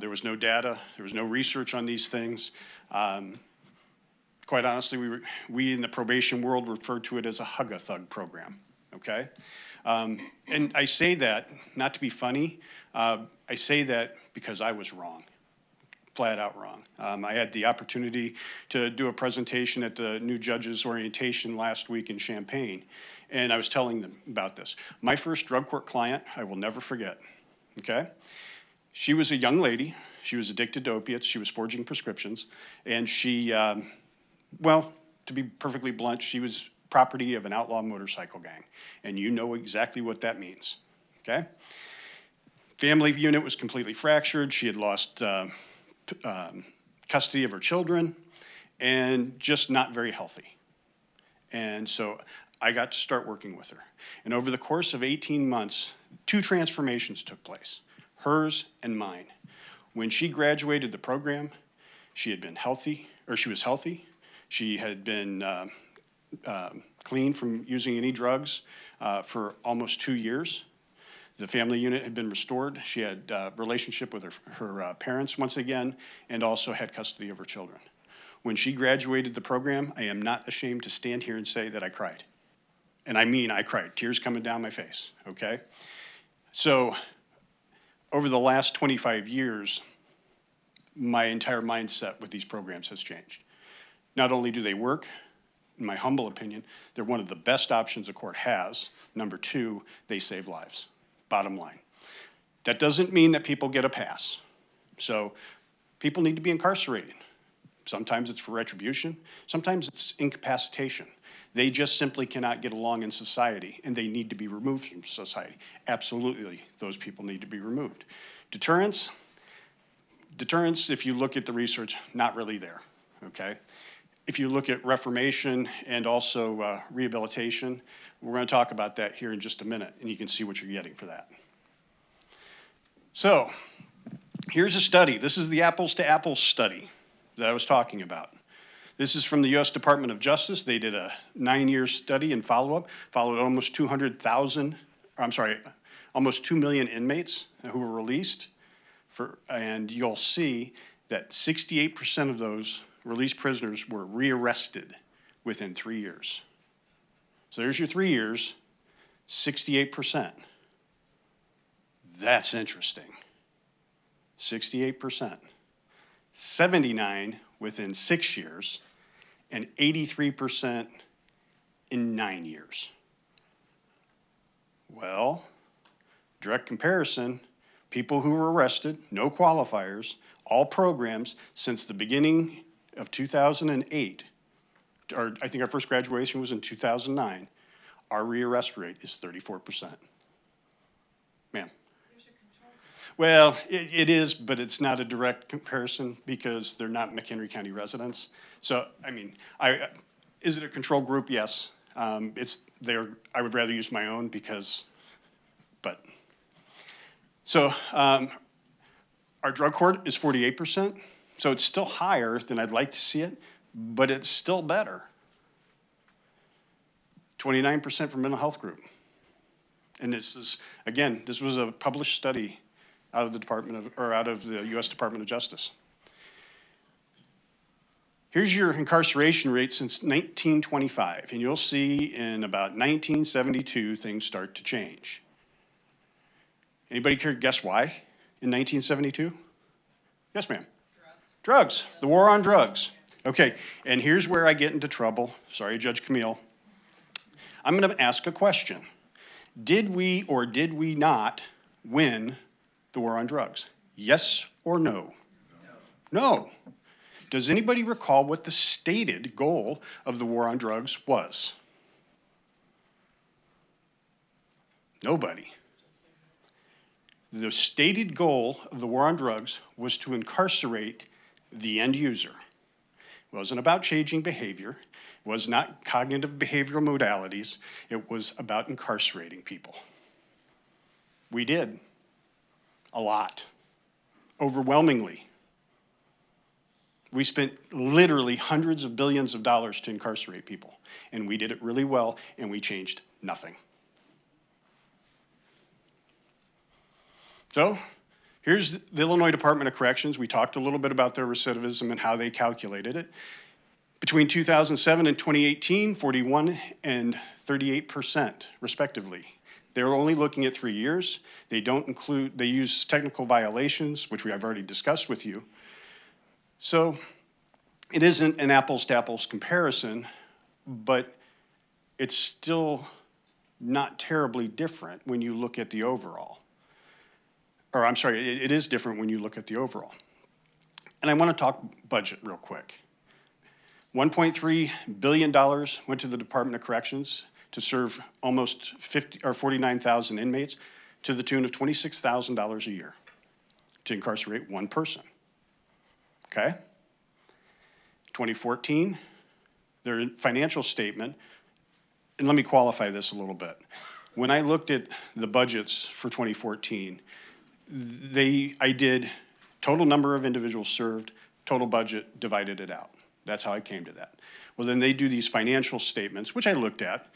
There was no data, there was no research on these things. Quite honestly, we in the probation world referred to it as a hug-a-thug program, okay? And I say that not to be funny. I say that because I was wrong, flat out wrong. I had the opportunity to do a presentation at the new judges orientation last week in Champaign, and I was telling them about this. My first drug court client, I will never forget, okay? She was a young lady. She was addicted to opiates. She was forging prescriptions, and she, well, to be perfectly blunt, she was property of an outlaw motorcycle gang, and you know exactly what that means, okay? Family unit was completely fractured. She had lost custody of her children and just not very healthy. And so I got to start working with her. And over the course of 18 months, 2 transformations took place, hers and mine. When she graduated the program, she had been healthy, or she was healthy. She had been clean from using any drugs for almost 2 years. The family unit had been restored. She had a relationship with her parents once again, and also had custody of her children. When she graduated the program, I am not ashamed to stand here and say that I cried. And I mean I cried, tears coming down my face, okay? So over the last 25 years, my entire mindset with these programs has changed. Not only do they work, in my humble opinion, they're one of the best options a court has. Number 2, they save lives. Bottom line. That doesn't mean that people get a pass. So people need to be incarcerated. Sometimes it's for retribution. Sometimes it's incapacitation. They just simply cannot get along in society, and they need to be removed from society. Absolutely, those people need to be removed. Deterrence, if you look at the research, not really there, okay? If you look at reformation and also rehabilitation, we're going to talk about that here in just a minute, and you can see what you're getting for that. So here's a study. This is the apples to apples study that I was talking about. This is from the U.S. Department of Justice. They did a 9-year study and follow-up, followed almost 2 million inmates who were released. And you'll see that 68% of those released prisoners were rearrested within 3 years. So there's your 3 years, 68%. That's interesting. 68%. 79 within 6 years, and 83% in 9 years. Well, direct comparison, people who were arrested, no qualifiers, all programs since the beginning of 2008, or I think our first graduation was in 2009, our rearrest rate is 34%. Ma'am. Well, it is, but it's not a direct comparison because they're not McHenry County residents. So, I mean, is it a control group? Yes. I would rather use my own so our drug court is 48%. So it's still higher than I'd like to see it, but it's still better. 29% for mental health group. And this is, again, this was a published study out of the U.S. Department of Justice. Here's your incarceration rate since 1925, and you'll see in about 1972 things start to change. Anybody care to guess why in 1972? Yes, ma'am. Drugs. The war on drugs. Okay, and here's where I get into trouble. Sorry, Judge Camille. I'm going to ask a question. Did we or did we not win the war on drugs? Yes or no? No. Does anybody recall what the stated goal of the war on drugs was? Nobody. The stated goal of the war on drugs was to incarcerate the end user. It wasn't about changing behavior. It was not cognitive behavioral modalities. It was about incarcerating people. We did. A lot. Overwhelmingly. We spent literally hundreds of billions of dollars to incarcerate people. And we did it really well, and we changed nothing. So, here's the Illinois Department of Corrections. We talked a little bit about their recidivism and how they calculated it. Between 2007 and 2018, 41 and 38%, respectively. They're only looking at 3 years. They don't include, they use technical violations, which I've already discussed with you. So, it isn't an apples to apples comparison, but it's still not terribly different when you look at the overall. Or I'm sorry, it is different when you look at the overall. And I want to talk budget real quick. $1.3 billion went to the Department of Corrections to serve almost 49,000 inmates to the tune of $26,000 a year to incarcerate one person. Okay? 2014, their financial statement, and let me qualify this a little bit. When I looked at the budgets for 2014, I did total number of individuals served, total budget, divided it out. That's how I came to that. Well, then they do these financial statements, which I looked at,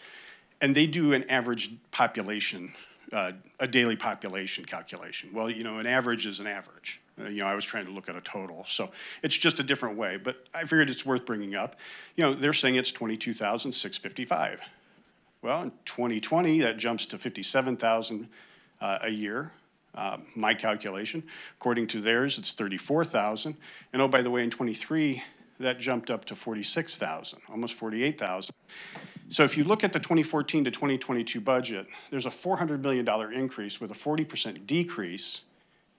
and they do an average population, a daily population calculation. Well, you know, an average is an average. You know, I was trying to look at a total, so it's just a different way, but I figured it's worth bringing up. You know, they're saying it's 22,655. Well, in 2020, that jumps to 57,000 a year. My calculation. According to theirs, it's 34,000. And oh, by the way, in 23, that jumped up to 46,000, almost 48,000. So if you look at the 2014 to 2022 budget, there's a $400 million increase with a 40% decrease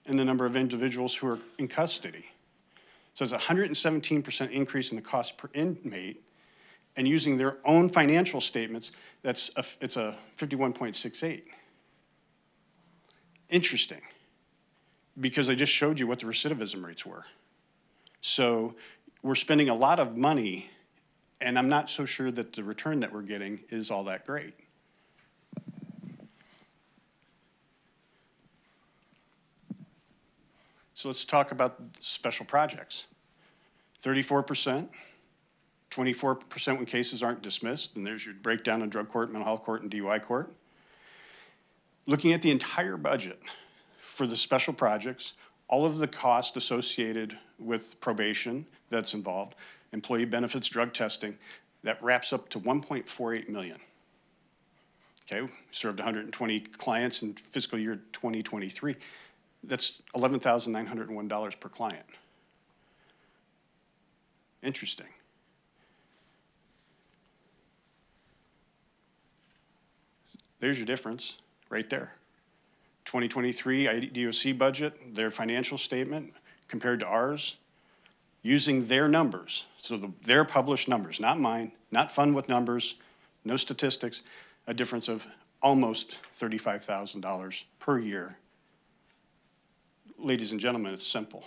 in the number of individuals who are in custody. So it's a 117% increase in the cost per inmate, and using their own financial statements, it's a 51.68. Interesting, because I just showed you what the recidivism rates were. So we're spending a lot of money, and I'm not so sure that the return that we're getting is all that great. So let's talk about special projects. 34%, 24% when cases aren't dismissed, and there's your breakdown in drug court, mental health court, and DUI court. Looking at the entire budget for the special projects, all of the costs associated with probation that's involved, employee benefits, drug testing, that wraps up to $1.48 million. Okay, we served 120 clients in fiscal year 2023. That's $11,901 per client. Interesting. There's your difference right there. 2023 IDOC budget, their financial statement compared to ours, using their numbers. So their published numbers, not mine, not fun with numbers, no statistics, a difference of almost $35,000 per year. Ladies and gentlemen, it's simple.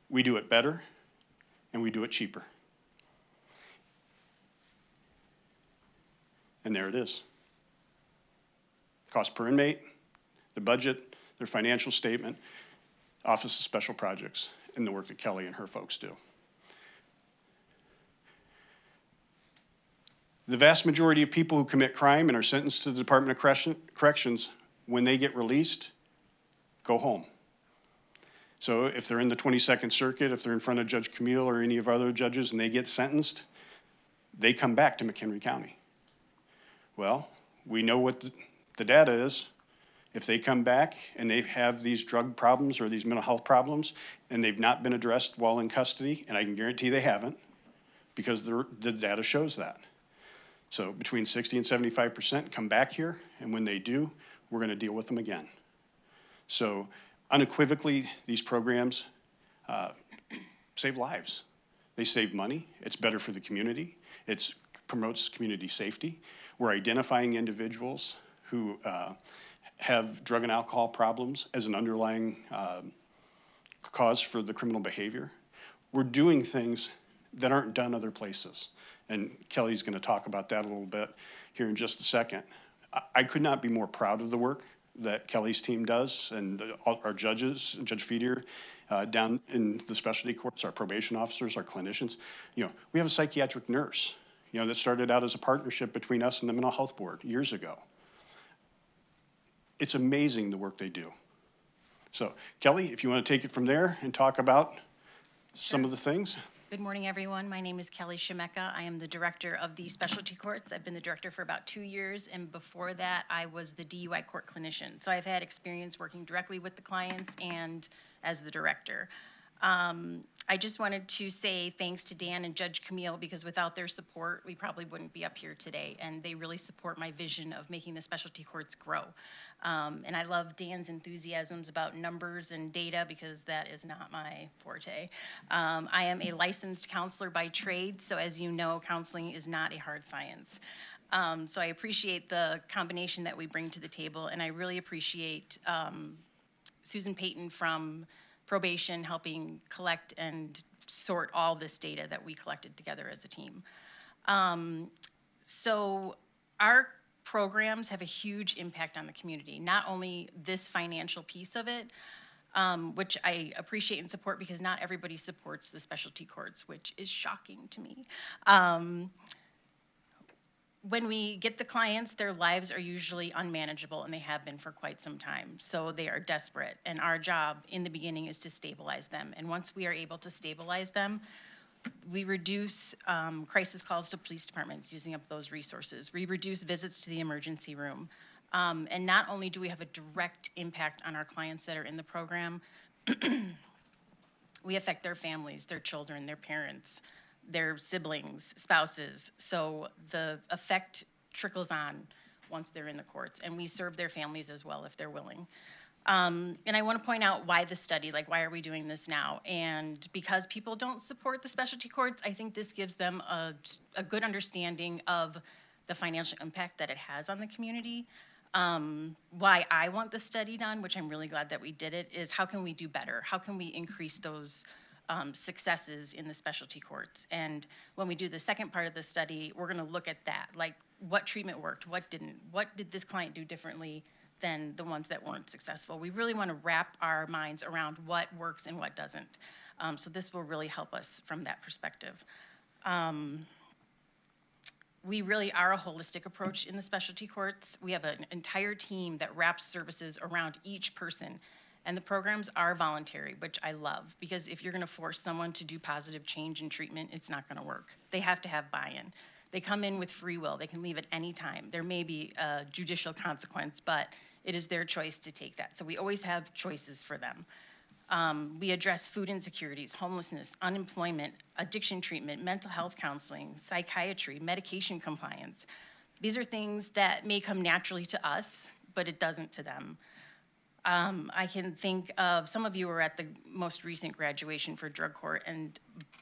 We do it better, and we do it cheaper. And there it is. Cost per inmate, the budget, their financial statement, Office of Special Projects, and the work that Kelly and her folks do. The vast majority of people who commit crime and are sentenced to the Department of Corrections, when they get released, go home. So if they're in the 22nd Circuit, if they're in front of Judge Camille or any of our other judges and they get sentenced, they come back to McHenry County. Well, we know what the data is. If they come back and they have these drug problems or these mental health problems and they've not been addressed while in custody, and I can guarantee they haven't, because the data shows that. So between 60 and 75% come back here, and when they do, we're gonna deal with them again. So unequivocally, these programs save lives. They save money, it's better for the community, it promotes community safety. We're identifying individuals who have drug and alcohol problems as an underlying cause for the criminal behavior. We're doing things that aren't done other places. And Kelly's gonna talk about that a little bit here in just a second. I could not be more proud of the work that Kelly's team does, and our judges, Judge Feedier, down in the specialty courts, our probation officers, our clinicians. You know, we have a psychiatric nurse, you know, that started out as a partnership between us and the Mental Health Board years ago. It's amazing the work they do. So, Kelly, if you want to take it from there and talk about some of the things. Good morning, everyone. My name is Kelly Shemeka. I am the director of the specialty courts. I've been the director for about 2 years, and before that, I was the DUI court clinician. So I've had experience working directly with the clients and as the director. I just wanted to say thanks to Dan and Judge Camille, because without their support, we probably wouldn't be up here today. And they really support my vision of making the specialty courts grow. And I love Dan's enthusiasms about numbers and data, because that is not my forte. I am a licensed counselor by trade, so as you know, counseling is not a hard science. So I appreciate the combination that we bring to the table, and I really appreciate Susan Payton from probation helping collect and sort all this data that we collected together as a team. So our programs have a huge impact on the community, not only this financial piece of it, which I appreciate and support, because not everybody supports the specialty courts, which is shocking to me. When we get the clients, their lives are usually unmanageable, and they have been for quite some time. So they are desperate, and our job in the beginning is to stabilize them. And once we are able to stabilize them, we reduce crisis calls to police departments, using up those resources. We reduce visits to the emergency room. And not only do we have a direct impact on our clients that are in the program, we affect their families, their children, their parents, their siblings, spouses. So the effect trickles on once they're in the courts, and we serve their families as well if they're willing. And I want to point out why the study, like why are we doing this now? And because people don't support the specialty courts, I think this gives them a good understanding of the financial impact that it has on the community. Why I want the study done, which I'm really glad that we did it, is how can we do better? How can we increase those successes in the specialty courts? And when we do the second part of the study, we're going to look at that, like what treatment worked, what didn't, what did this client do differently than the ones that weren't successful. We really want to wrap our minds around what works and what doesn't. So this will really help us from that perspective. We really are a holistic approach in the specialty courts. We have an entire team that wraps services around each person. And the programs are voluntary, which I love, because if you're going to force someone to do positive change in treatment, it's not going to work. They have to have buy-in. They come in with free will. They can leave at any time. There may be a judicial consequence, but it is their choice to take that. So we always have choices for them. We address food insecurities, homelessness, unemployment, addiction treatment, mental health counseling, psychiatry, medication compliance. These are things that may come naturally to us, but it doesn't to them. I can think of, some of you were at the most recent graduation for drug court, and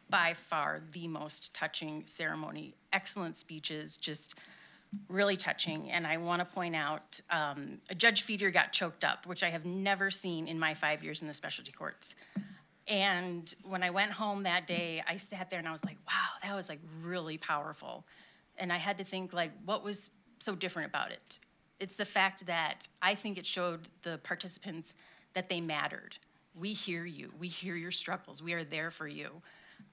by far the most touching ceremony. Excellent speeches, just really touching. And I want to point out, Judge Feedier got choked up, which I have never seen in my 5 years in the specialty courts. And when I went home that day, I sat there and I was like, wow, that was like really powerful. And I had to think, like, what was so different about it? It's the fact that I think it showed the participants that they mattered. We hear you. We hear your struggles. We are there for you.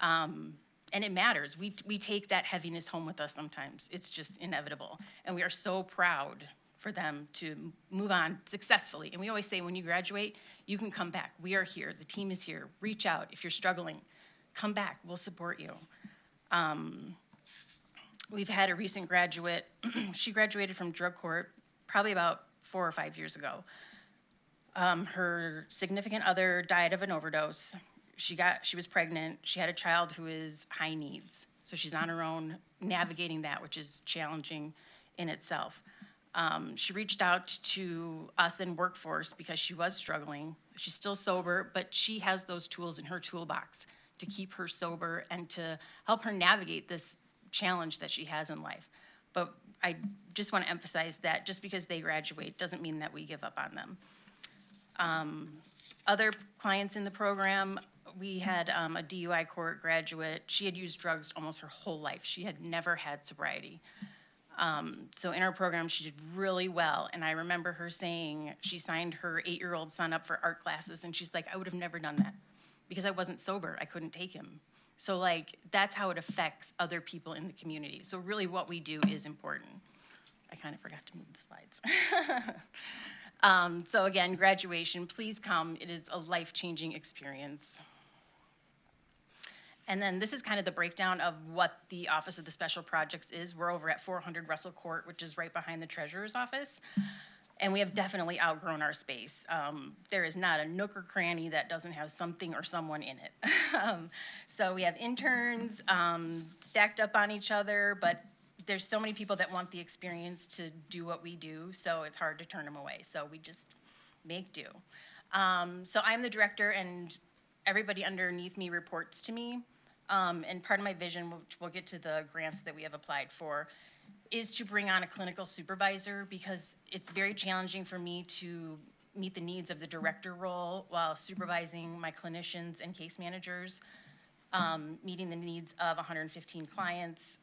And it matters. We take that heaviness home with us sometimes. It's just inevitable. And we are so proud for them to move on successfully. And we always say, when you graduate, you can come back. We are here. The team is here. Reach out. If you're struggling, come back. We'll support you. We've had a recent graduate. She graduated from drug court probably about 4 or 5 years ago. Her significant other died of an overdose. She was pregnant. She had a child who is high needs. So she's on her own navigating that, which is challenging in itself. She reached out to us in workforce because she was struggling. She's still sober, but she has those tools in her toolbox to keep her sober and to help her navigate this challenge that she has in life. But I just want to emphasize that just because they graduate doesn't mean that we give up on them. Other clients in the program, we had a DUI court graduate. She had used drugs almost her whole life. She had never had sobriety. So in our program, she did really well. And I remember her saying she signed her 8-year-old son up for art classes. And she's like, I would have never done that because I wasn't sober. I couldn't take him. So like, that's how it affects other people in the community. So really what we do is important. I kind of forgot to move the slides. So again, graduation, please come. It is a life-changing experience. And then this is kind of the breakdown of what the Office of the Special Projects is. We're over at 400 Russell Court, which is right behind the Treasurer's office. And we have definitely outgrown our space. There is not a nook or cranny that doesn't have something or someone in it. So we have interns stacked up on each other, but there's so many people that want the experience to do what we do, so it's hard to turn them away. So we just make do. So I'm the director, and everybody underneath me reports to me. And part of my vision, which we'll get to the grants that we have applied for, is to bring on a clinical supervisor, because it's very challenging for me to meet the needs of the director role while supervising my clinicians and case managers, meeting the needs of 115 clients,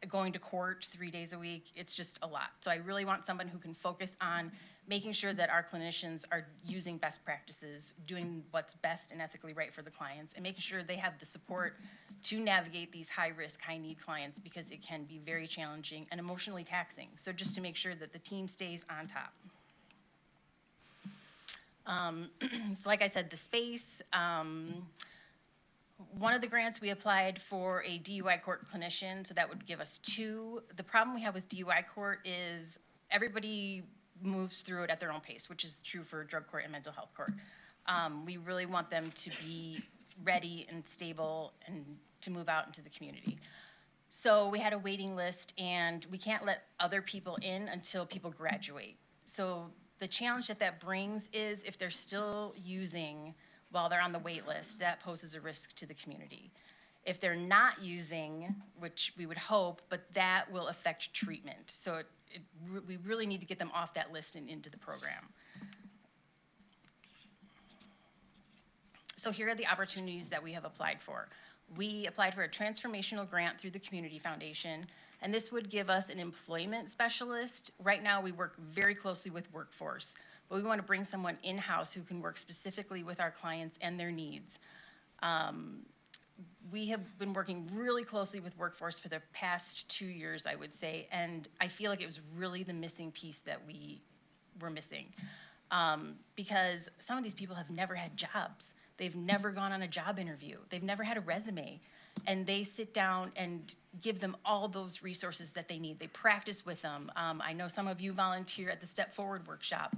going to court 3 days a week. It's just a lot. So I really want someone who can focus on making sure that our clinicians are using best practices, doing what's best and ethically right for the clients, and making sure they have the support to navigate these high-risk, high-need clients, because it can be very challenging and emotionally taxing. So just to make sure that the team stays on top. So like I said, the space, one of the grants we applied for a DUI court clinician, so that would give us 2. The problem we have with DUI court is everybody moves through it at their own pace, which is true for drug court and mental health court. We really want them to be ready and stable and to move out into the community. So we had a waiting list, and we can't let other people in until people graduate. So the challenge that brings is if they're still using while they're on the wait list, that poses a risk to the community. If they're not using, which we would hope, but that will affect treatment. So we really need to get them off that list and into the program. So here are the opportunities that we have applied for. We applied for a transformational grant through the Community Foundation, and this would give us an employment specialist. Right now, we work very closely with workforce, but we want to bring someone in-house who can work specifically with our clients and their needs. We have been working really closely with workforce for the past 2 years, I would say, and I feel like it was really the missing piece that we were missing. Because some of these people have never had jobs. They've never gone on a job interview. They've never had a resume. And they sit down and give them all those resources that they need. They practice with them. I know some of you volunteer at the Step Forward workshop,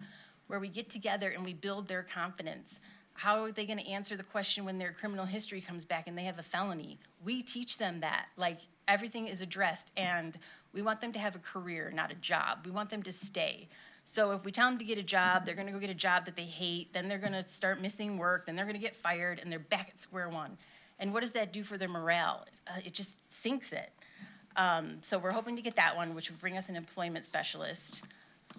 where we get together and we build their confidence. How are they going to answer the question when their criminal history comes back and they have a felony? We teach them that. Like, everything is addressed, and we want them to have a career, not a job. We want them to stay. So if we tell them to get a job, they're going to go get a job that they hate, then they're going to start missing work, then they're going to get fired, and they're back at square one. And what does that do for their morale? It just sinks it. So we're hoping to get that one, which would bring us an employment specialist.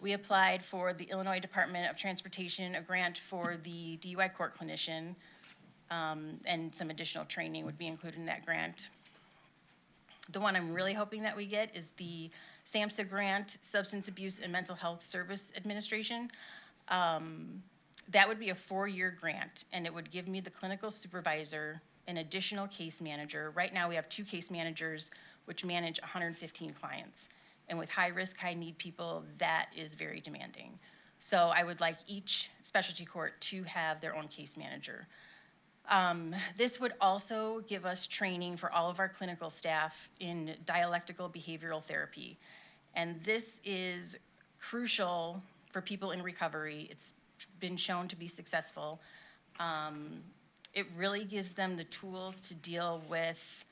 We applied for the Illinois Department of Transportation, a grant for the DUI court clinician, and some additional training would be included in that grant. The one I'm really hoping that we get is the SAMHSA grant, Substance Abuse and Mental Health Service Administration. That would be a 4-year grant, and it would give me the clinical supervisor, an additional case manager. Right now we have 2 case managers which manage 115 clients. And with high-risk, high-need people, that is very demanding. So I would like each specialty court to have their own case manager. This would also give us training for all of our clinical staff in dialectical behavioral therapy. And this is crucial for people in recovery. It's been shown to be successful. It really gives them the tools to deal with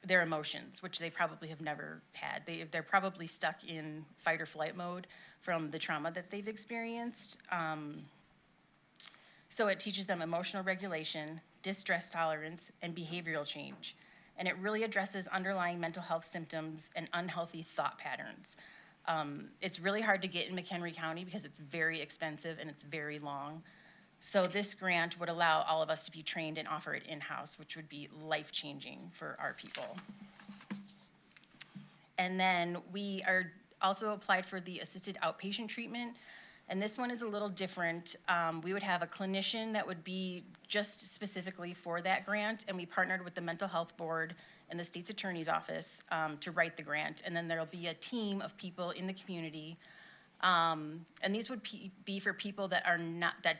their emotions, which they probably have never had. They're probably stuck in fight or flight mode from the trauma that they've experienced. So it teaches them emotional regulation, distress tolerance, and behavioral change. And it really addresses underlying mental health symptoms and unhealthy thought patterns. It's really hard to get in McHenry County because it's very expensive and it's very long. So this grant would allow all of us to be trained and offer it in-house, which would be life-changing for our people. And then we are also applied for the assisted outpatient treatment. And this one is a little different. We would have a clinician that would be just specifically for that grant, and we partnered with the Mental Health Board and the State's Attorney's Office to write the grant. And then there'll be a team of people in the community, and these would be for people that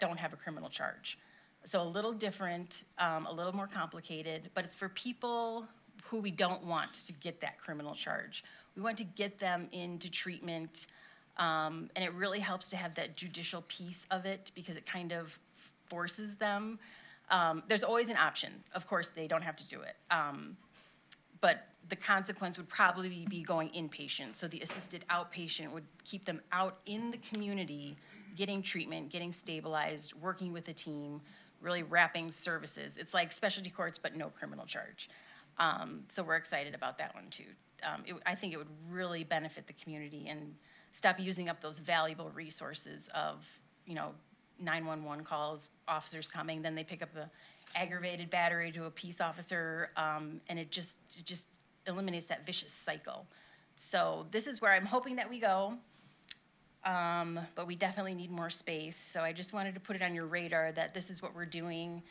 don't have a criminal charge. So a little different, a little more complicated, but it's for people who we don't want to get that criminal charge. We want to get them into treatment. And it really helps to have that judicial piece of it because it kind of forces them. There's always an option. Of course, they don't have to do it. But the consequence would probably be going inpatient. So the assisted outpatient would keep them out in the community, getting treatment, getting stabilized, working with a team, really wrapping services. It's like specialty courts, but no criminal charge. So we're excited about that one too. I think it would really benefit the community and stop using up those valuable resources of, 911 calls, officers coming, then they pick up a aggravated battery to a peace officer, and it just eliminates that vicious cycle. So this is where I'm hoping that we go, but we definitely need more space. So I just wanted to put it on your radar that this is what we're doing.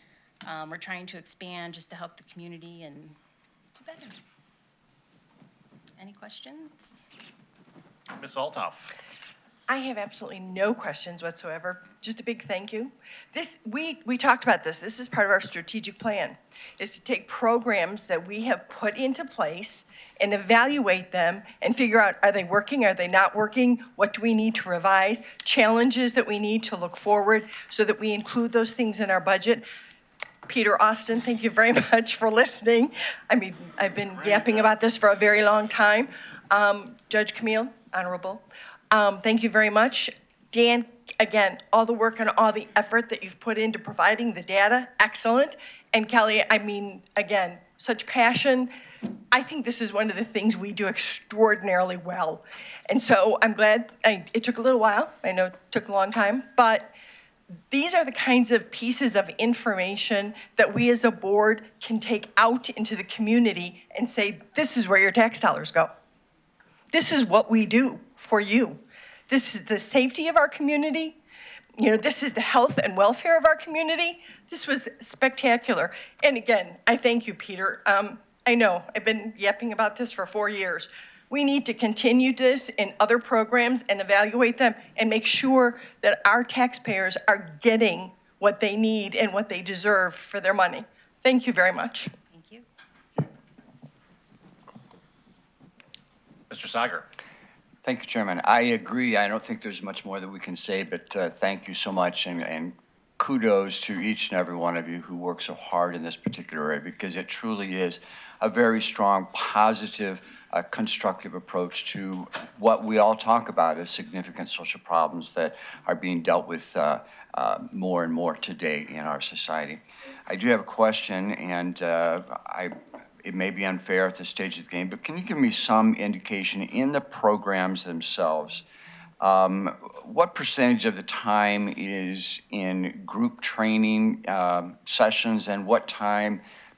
We're trying to expand just to help the community and do better. Any questions? Ms. Althoff. I have absolutely no questions whatsoever. Just a big thank you. We talked about this. This is part of our strategic plan, is to take programs that we have put into place and evaluate them and figure out, are they working, are they not working? What do we need to revise? Challenges that we need to look forward so that we include those things in our budget. Peter Austin, thank you very much for listening. I mean, I've been yapping about this for a very long time. Judge Camille, Honorable, thank you very much. Dan, again, all the work and all the effort that you've put into providing the data, excellent. And Kelly, I mean, again, such passion. I think this is one of the things we do extraordinarily well. And so I'm glad, it took a little while. I know it took a long time, but these are the kinds of pieces of information that we as a board can take out into the community and say, this is where your tax dollars go. This is what we do for you. This is the safety of our community. This is the health and welfare of our community. This was spectacular. And again, I thank you, Peter. I know I've been yapping about this for 4 years. We need to continue this in other programs and evaluate them and make sure that our taxpayers are getting what they need and what they deserve for their money. Thank you very much. Thank you. Mr. Sager. Thank you, Chairman. I agree. I don't think there's much more that we can say, but thank you so much, and kudos to each and every one of you who work so hard in this particular area, because it truly is a very strong, positive, constructive approach to what we all talk about as significant social problems that are being dealt with more and more today in our society. I do have a question, and it may be unfair at this stage of the game, but can you give me some indication in the programs themselves, what percentage of the time is in group training sessions, and what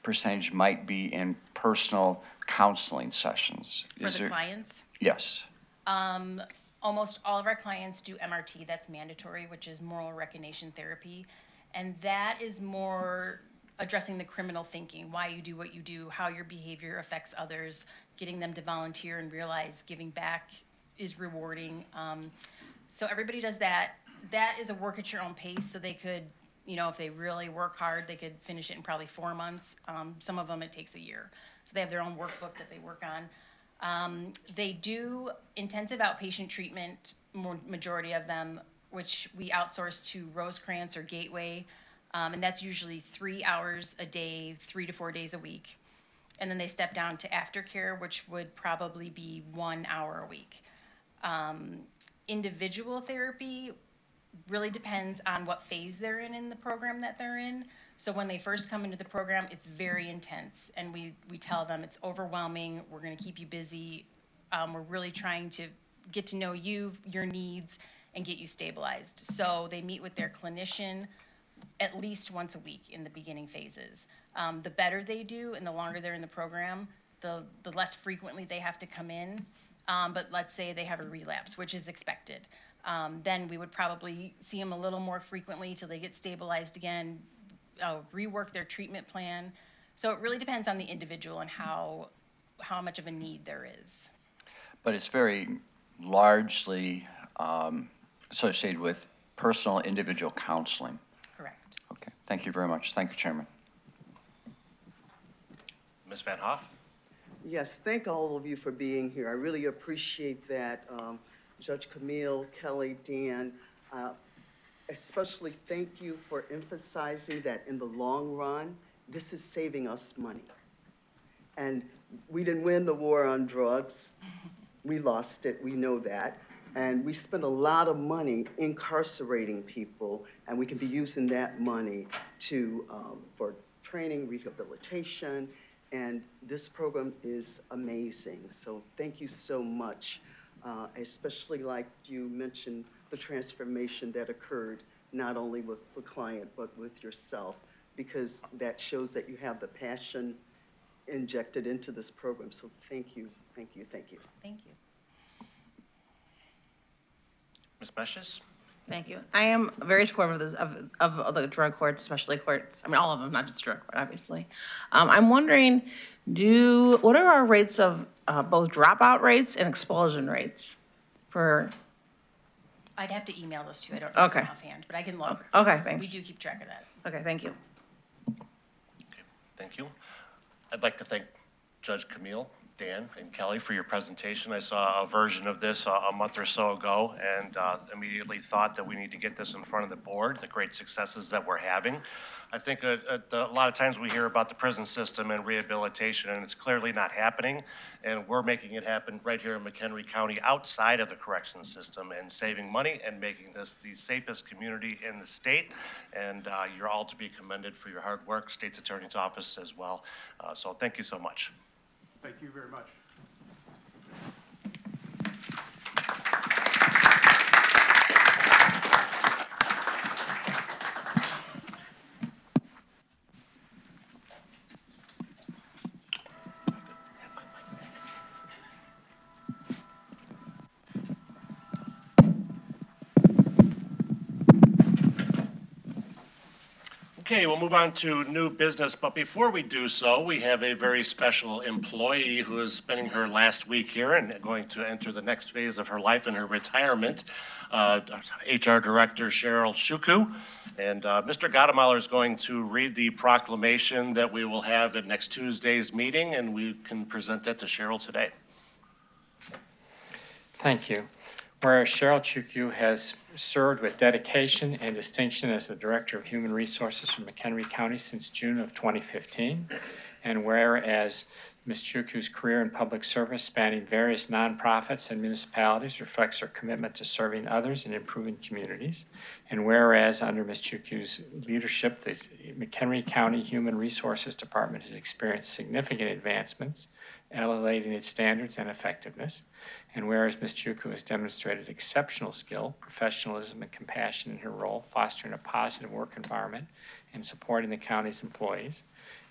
percentage might be in personal counseling sessions? For the clients? Yes. Almost all of our clients do MRT, that's mandatory, which is moral recognition therapy. And that is more addressing the criminal thinking, why you do what you do, how your behavior affects others, getting them to volunteer and realize giving back is rewarding. So everybody does that. That is a work at your own pace, so they could, you know, if they really work hard, they could finish it in probably 4 months. Some of them, it takes a year. So they have their own workbook that they work on. They do intensive outpatient treatment, majority of them, which we outsource to Rosecrance or Gateway. And that's usually 3 hours a day, 3 to 4 days a week. And then they step down to aftercare, which would probably be 1 hour a week. Individual therapy really depends on what phase they're in the program that they're in. So when they first come into the program, it's very intense, and we tell them it's overwhelming, we're gonna keep you busy, we're really trying to get to know you, your needs, and get you stabilized. So they meet with their clinician at least once a week in the beginning phases. The better they do and the longer they're in the program, the less frequently they have to come in. But let's say they have a relapse, which is expected. Then we would probably see them a little more frequently till they get stabilized again, rework their treatment plan. So it really depends on the individual and how much of a need there is. But it's very largely associated with personal individual counseling. Correct. Okay, thank you very much. Thank you, Chairman. Ms. Van Hoff? Yes, thank all of you for being here. I really appreciate that. Judge Camille, Kelly, Dan, especially thank you for emphasizing that in the long run, this is saving us money. And we didn't win the war on drugs. We lost it, we know that. And we spend a lot of money incarcerating people, and we can be using that money to, for training, rehabilitation, and this program is amazing. So thank you so much. Especially like you mentioned, the transformation that occurred not only with the client, but with yourself, because that shows that you have the passion injected into this program. So thank you, thank you, thank you. Thank you. Ms. Meshes? Thank you. I am very supportive of, this, of the drug courts, especially courts. I mean, all of them, not just drug court, obviously. I'm wondering, what are our rates of both dropout rates and expulsion rates for? I'd have to email those to you. I don't know them offhand, but I can look. Okay, thanks. We do keep track of that. Okay, thank you. Okay, thank you. I'd like to thank Judge Camille, Dan, and Kelly for your presentation. I saw a version of this a month or so ago and immediately thought that we need to get this in front of the board, the great successes that we're having. I think a lot of times we hear about the prison system and rehabilitation, and it's clearly not happening, and we're making it happen right here in McHenry County outside of the corrections system and saving money and making this the safest community in the state, and you're all to be commended for your hard work, State's Attorney's Office as well. So thank you so much. Thank you very much. Okay, we'll move on to new business, but before we do so, we have a very special employee who is spending her last week here and going to enter the next phase of her life in her retirement. HR Director Cheryl Shuku. And Mr. Gottemoller is going to read the proclamation that we will have at next Tuesday's meeting, and we can present that to Cheryl today. Thank you. Whereas Cheryl Chukwu has served with dedication and distinction as the Director of Human Resources for McHenry County since June of 2015, and whereas Ms. Chukwu's career in public service spanning various nonprofits and municipalities reflects her commitment to serving others and improving communities, and whereas under Ms. Chukwu's leadership, the McHenry County Human Resources Department has experienced significant advancements, elevating its standards and effectiveness. And whereas Ms. Chukwu has demonstrated exceptional skill, professionalism, and compassion in her role, fostering a positive work environment and supporting the county's employees.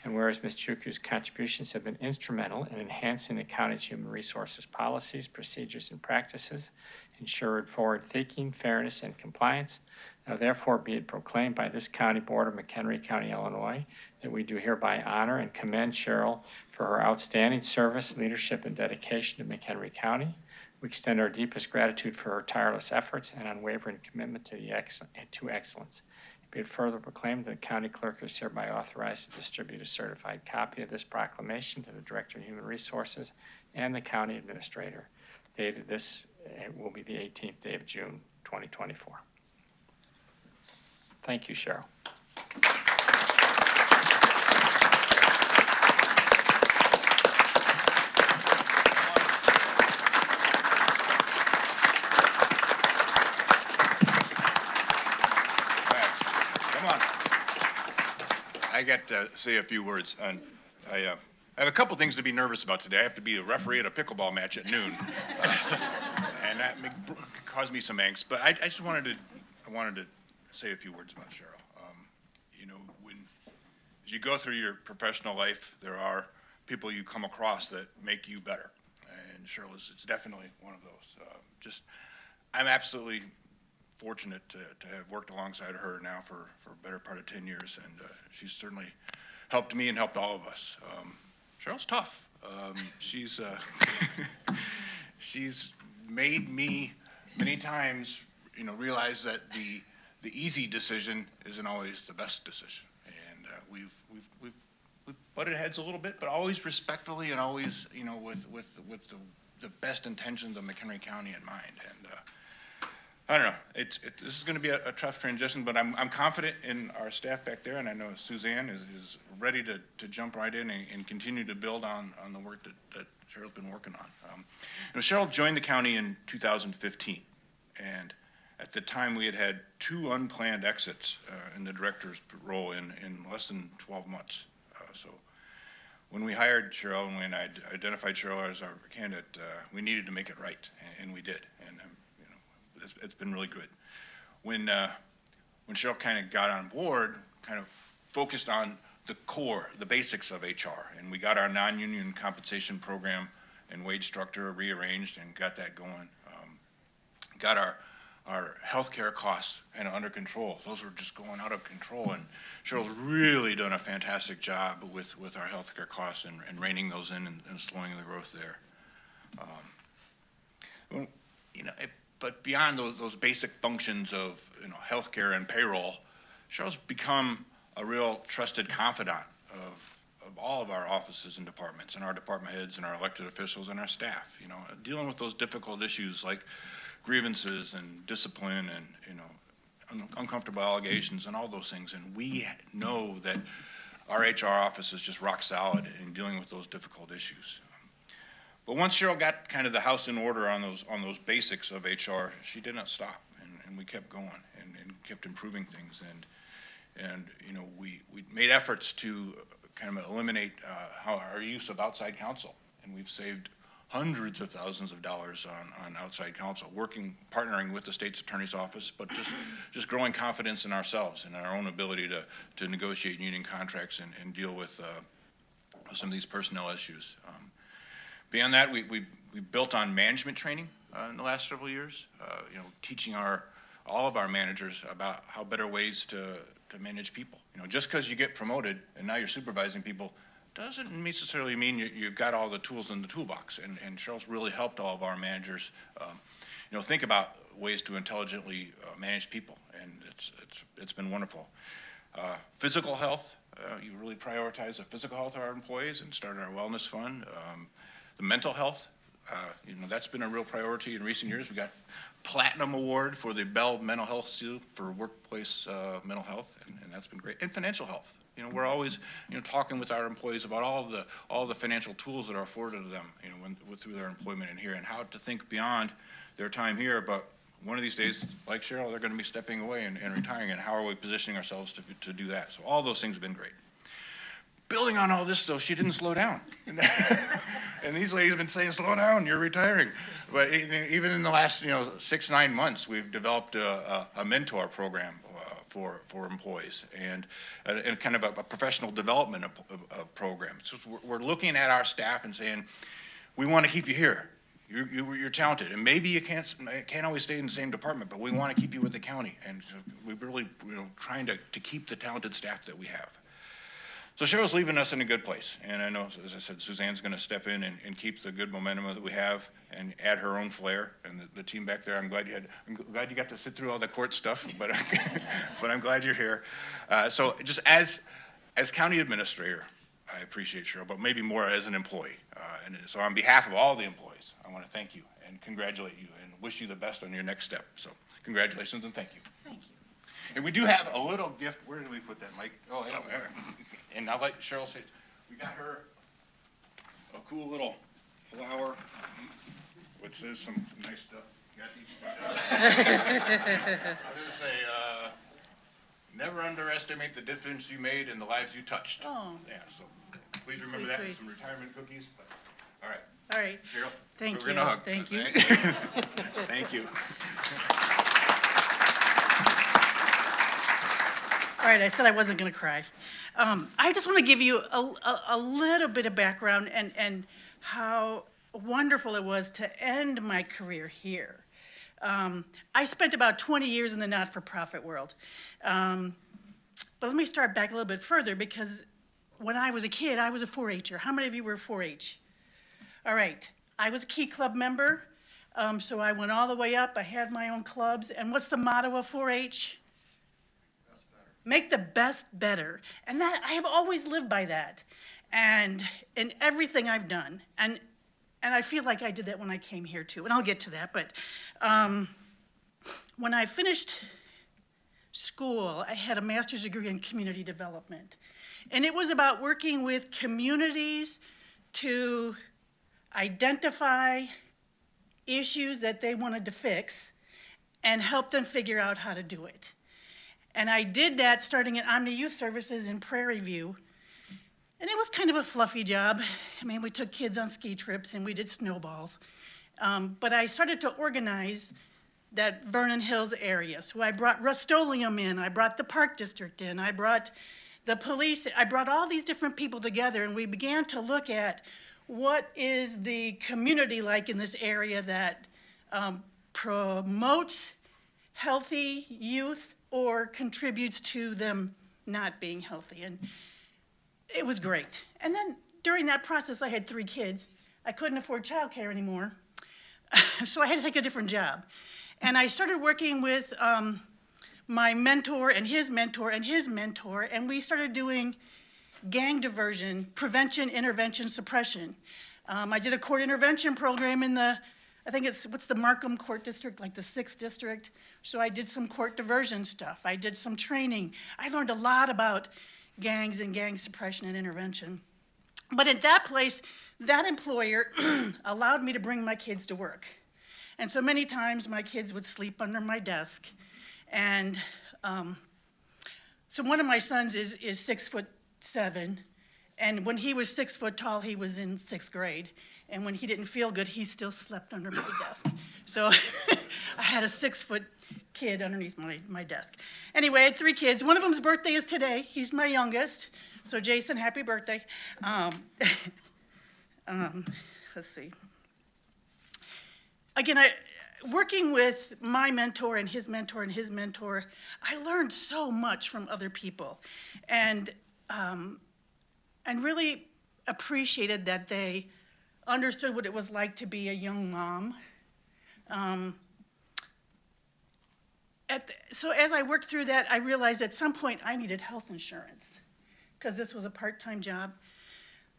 And whereas Ms. Chukwu's contributions have been instrumental in enhancing the county's human resources policies, procedures, and practices, ensured forward thinking, fairness, and compliance. Now therefore be it proclaimed by this County Board of McHenry County, Illinois, that we do hereby honor and commend Cheryl for her outstanding service, leadership, and dedication to McHenry County. We extend our deepest gratitude for her tireless efforts and unwavering commitment to excellence. Be it further proclaimed that the county clerk is hereby authorized to distribute a certified copy of this proclamation to the Director of Human Resources and the county administrator. Dated this will be the 18th day of June, 2024. Thank you, Cheryl. I got to say a few words. I have a couple things to be nervous about today. I have to be a referee at a pickleball match at noon, and that caused me some angst. But I just wanted to say a few words about Cheryl. You know, as you go through your professional life, there are people you come across that make you better, and Cheryl it's definitely one of those. I'm absolutely fortunate to have worked alongside her now for a better part of 10 years, and she's certainly helped me and helped all of us. Cheryl's tough. She's made me many times, realize that the easy decision isn't always the best decision, and we've butted heads a little bit, but always respectfully and always, with the best intentions of McHenry County in mind. And I don't know. This is going to be a tough transition, but I'm confident in our staff back there, and I know Suzanne is ready to jump right in and continue to build on the work that Cheryl's been working on. Cheryl joined the county in 2015, and at the time we had 2 unplanned exits in the director's role in less than 12 months. So when we hired Cheryl and when I identified Cheryl as our candidate, we needed to make it right, and we did. And it's been really good. When Cheryl kind of got on board, kind of focused on the core, the basics of HR, and we got our non-union compensation program and wage structure rearranged and got that going. Got our healthcare costs kind of under control. Those were just going out of control, and Cheryl's really done a fantastic job with our healthcare costs and reining those in and slowing the growth there. But beyond those basic functions of healthcare and payroll, Cheryl's become a real trusted confidant of all of our offices and departments, and our department heads and our elected officials and our staff. Dealing with those difficult issues like grievances and discipline and uncomfortable allegations and all those things. And we know that our HR office is just rock solid in dealing with those difficult issues. But once Cheryl got kind of the house in order on those basics of HR, she did not stop, and we kept going and kept improving things. And we made efforts to kind of eliminate our use of outside counsel, and we've saved hundreds of thousands of dollars on outside counsel, partnering with the state's attorney's office, but just growing confidence in ourselves and our own ability to negotiate union contracts and deal with some of these personnel issues. Beyond that, we built on management training in the last several years, teaching all of our managers about how better ways to manage people. Just because you get promoted and now you're supervising people doesn't necessarily mean you've got all the tools in the toolbox. And Cheryl's really helped all of our managers, think about ways to intelligently manage people, and it's been wonderful. Physical health, you really prioritize the physical health of our employees and started our wellness fund. The mental health, that's been a real priority in recent years. We got Platinum Award for the Bell Mental Health Seal for workplace mental health, and that's been great. And financial health. We're always, talking with our employees about all the financial tools that are afforded to them, through their employment in here, and how to think beyond their time here. But one of these days, like Cheryl, they're going to be stepping away and retiring, and how are we positioning ourselves to do that? So all those things have been great. Building on all this, though, she didn't slow down. And these ladies have been saying, slow down, you're retiring. But even in the last 6-9 months, we've developed a mentor program for employees and kind of a professional development program. So we're looking at our staff and saying, we want to keep you here, You're talented, and maybe you can't always stay in the same department, but we want to keep you with the county, and we're really, trying to keep the talented staff that we have. So Cheryl's leaving us in a good place, and I know, as I said, Suzanne's going to step in and keep the good momentum that we have and add her own flair. And the team back there, I'm glad you got to sit through all the court stuff, but but I'm glad you're here. So just as county administrator, I appreciate Cheryl, but maybe more as an employee. And so on behalf of all the employees, I want to thank you and congratulate you and wish you the best on your next step. So congratulations and thank you. Thank you. And we do have a little gift. Where did we put that, Mike? Oh, yeah, there. And I'll let Cheryl say, we got her a cool little flower, which says some nice stuff. I'll just say, never underestimate the difference you made in the lives you touched. Oh. Yeah, so please remember that with some retirement cookies. But, all right. All right. Cheryl. Thank we're you. gonna hug. Thank you. Thank you. All right, I said I wasn't going to cry. I just want to give you a little bit of background and how wonderful it was to end my career here. I spent about 20 years in the not-for-profit world. But let me start back a little bit further, because when I was a kid, I was a 4-H'er. How many of you were 4-H? All right, I was a Key Club member, so I went all the way up. I had my own clubs. And what's the motto of 4-H? Make the best better. And that, I have always lived by that. And in everything I've done. And I feel like I did that when I came here too. And I'll get to that. But when I finished school, I had a master's degree in community development. And it was about working with communities to identify issues that they wanted to fix and help them figure out how to do it. And I did that starting at Omni Youth Services in Prairie View. And it was kind of a fluffy job. I mean, we took kids on ski trips and we did snowballs. But I started to organize that Vernon Hills area. So I brought Rust-Oleum in, I brought the Park District in, I brought the police, I brought all these different people together, and we began to look at what is the community like in this area that promotes healthy youth or contributes to them not being healthy. And it was great. And then during that process, I had 3 kids. I couldn't afford childcare anymore, so I had to take a different job. And I started working with my mentor and his mentor and his mentor, and we started doing gang diversion, prevention, intervention, suppression. I did a court intervention program in the, I think it's, what's the Markham Court District, like the 6th District. So I did some court diversion stuff. I did some training. I learned a lot about gangs and gang suppression and intervention. But at that place, that employer allowed me to bring my kids to work. And so many times my kids would sleep under my desk. And so one of my sons is 6'7", and when he was 6 foot tall, he was in 6th grade. And when he didn't feel good, he still slept under my desk. So I had a 6-foot kid underneath my desk. Anyway, I had 3 kids. One of them's birthday is today. He's my youngest. So Jason, happy birthday. Let's see. Again, working with my mentor and his mentor and his mentor, I learned so much from other people, and really appreciated that they understood what it was like to be a young mom. So as I worked through that, I realized at some point I needed health insurance because this was a part-time job.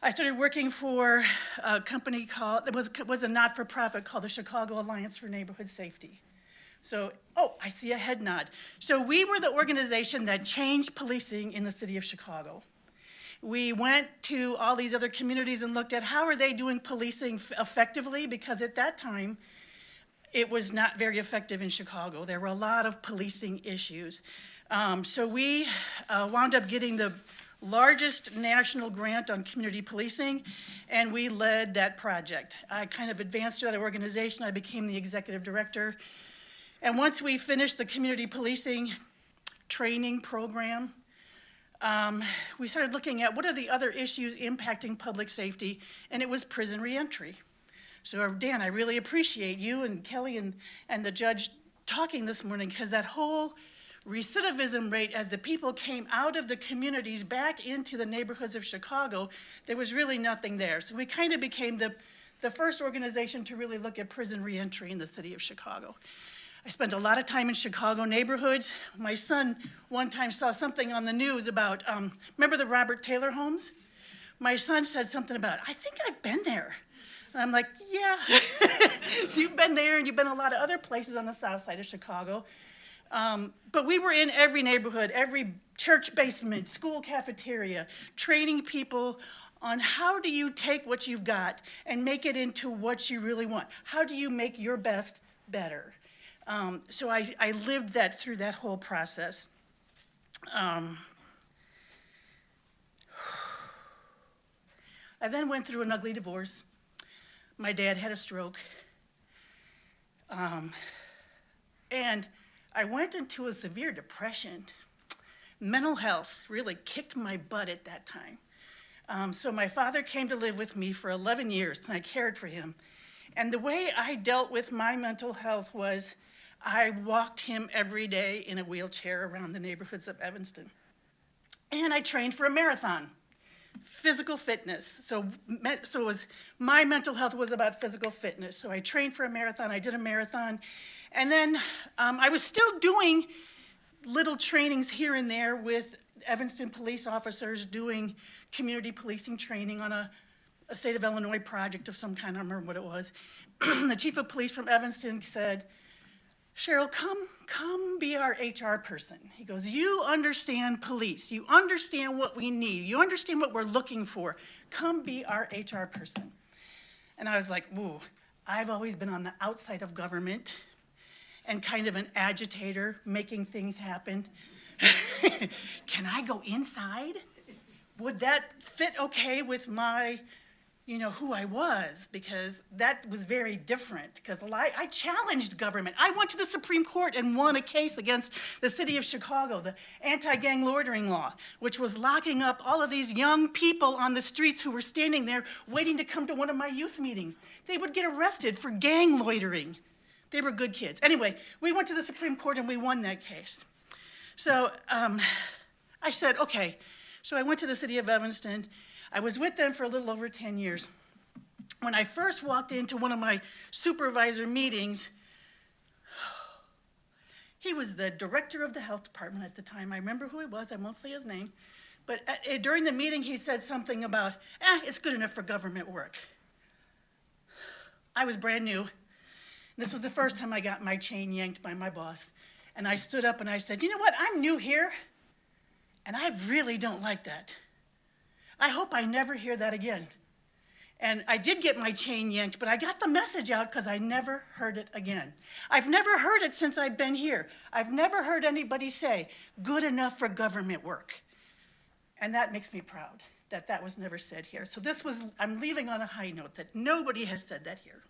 I started working for a company called, it was a not-for-profit called the Chicago Alliance for Neighborhood Safety. So, oh, I see a head nod. So we were the organization that changed policing in the city of Chicago. We went to all these other communities and looked at how are they doing policing effectively, because at that time, it was not very effective in Chicago. There were a lot of policing issues. So we wound up getting the largest national grant on community policing, and we led that project. I kind of advanced through that organization. I became the executive director. And once we finished the community policing training program, we started looking at what are the other issues impacting public safety, and it was prison reentry. So Dan, I really appreciate you and Kelly and the judge talking this morning, because that whole recidivism rate as the people came out of the communities back into the neighborhoods of Chicago, there was really nothing there. So we kind of became the first organization to really look at prison reentry in the city of Chicago. I spent a lot of time in Chicago neighborhoods. My son one time saw something on the news about, remember the Robert Taylor homes? My son said something about, I think I've been there. And I'm like, yeah, you've been there, and you've been a lot of other places on the south side of Chicago. But we were in every neighborhood, every church basement, school cafeteria, training people on how do you take what you've got and make it into what you really want. How do you make your best better? So I lived that through that whole process. I then went through an ugly divorce. My dad had a stroke. And I went into a severe depression. Mental health really kicked my butt at that time. So my father came to live with me for 11 years, and I cared for him. And the way I dealt with my mental health was I walked him every day in a wheelchair around the neighborhoods of Evanston. And I trained for a marathon, physical fitness. So my mental health was about physical fitness. So I trained for a marathon, I did a marathon. And then I was still doing little trainings here and there with Evanston police officers doing community policing training on a state of Illinois project of some kind, I don't remember what it was. The chief of police from Evanston said, Cheryl, come be our HR person. He goes, you understand police. You understand what we need. You understand what we're looking for. Come be our HR person. And I was like, ooh, I've always been on the outside of government and kind of an agitator, making things happen. Can I go inside? Would that fit okay with my, who I was? Because that was very different, because I challenged government. I went to the Supreme Court and won a case against the city of Chicago, the anti-gang loitering law, which was locking up all of these young people on the streets who were standing there waiting to come to one of my youth meetings. They would get arrested for gang loitering. They were good kids. Anyway, we went to the Supreme Court and we won that case. So I said, okay. So I went to the city of Evanston. I was with them for a little over 10 years. When I first walked into one of my supervisor meetings, he was the director of the health department at the time. I remember who he was. I won't say his name. But during the meeting, he said something about, it's good enough for government work. I was brand new. This was the first time I got my chain yanked by my boss. And I stood up and I said, you know what, I'm new here, and I really don't like that. I hope I never hear that again. And I did get my chain yanked, but I got the message out because I never heard it again. I've never heard it since I've been here. I've never heard anybody say, good enough for government work. And that makes me proud that that was never said here. So I'm leaving on a high note that nobody has said that here.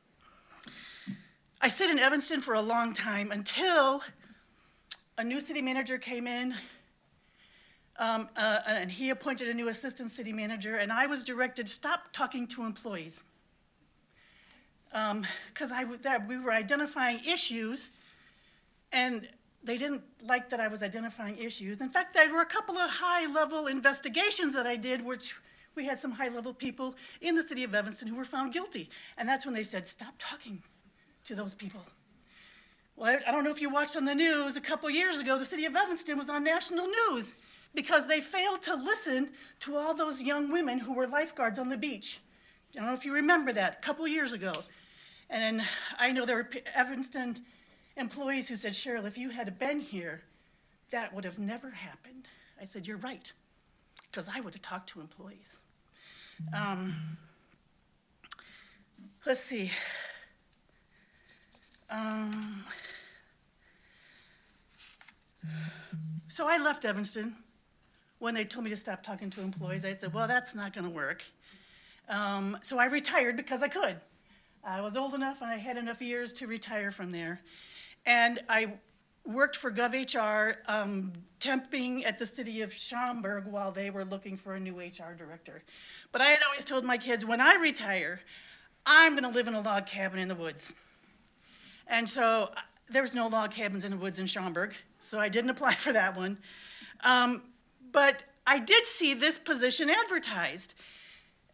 I stayed in Evanston for a long time until a new city manager came in, and he appointed a new assistant city manager, and I was directed, stop talking to employees. Because we were identifying issues, and they didn't like that I was identifying issues. In fact, there were a couple of high-level investigations that I did, which we had some high-level people in the city of Evanston who were found guilty. And that's when they said, stop talking to those people. Well, I don't know if you watched on the news, a couple years ago, the city of Evanston was on national news because they failed to listen to all those young women who were lifeguards on the beach. I don't know if you remember that, a couple years ago. And I know there were Evanston employees who said, Cheryl, if you had been here, that would have never happened. I said, you're right, because I would have talked to employees. Let's see. So I left Evanston when they told me to stop talking to employees. I said, well, that's not going to work. So I retired because I could. I was old enough and I had enough years to retire from there. And I worked for GovHR, temping at the city of Schaumburg while they were looking for a new HR director. But I had always told my kids, when I retire, I'm going to live in a log cabin in the woods. And so there was no log cabins in the woods in Schaumburg, so I didn't apply for that one. But I did see this position advertised.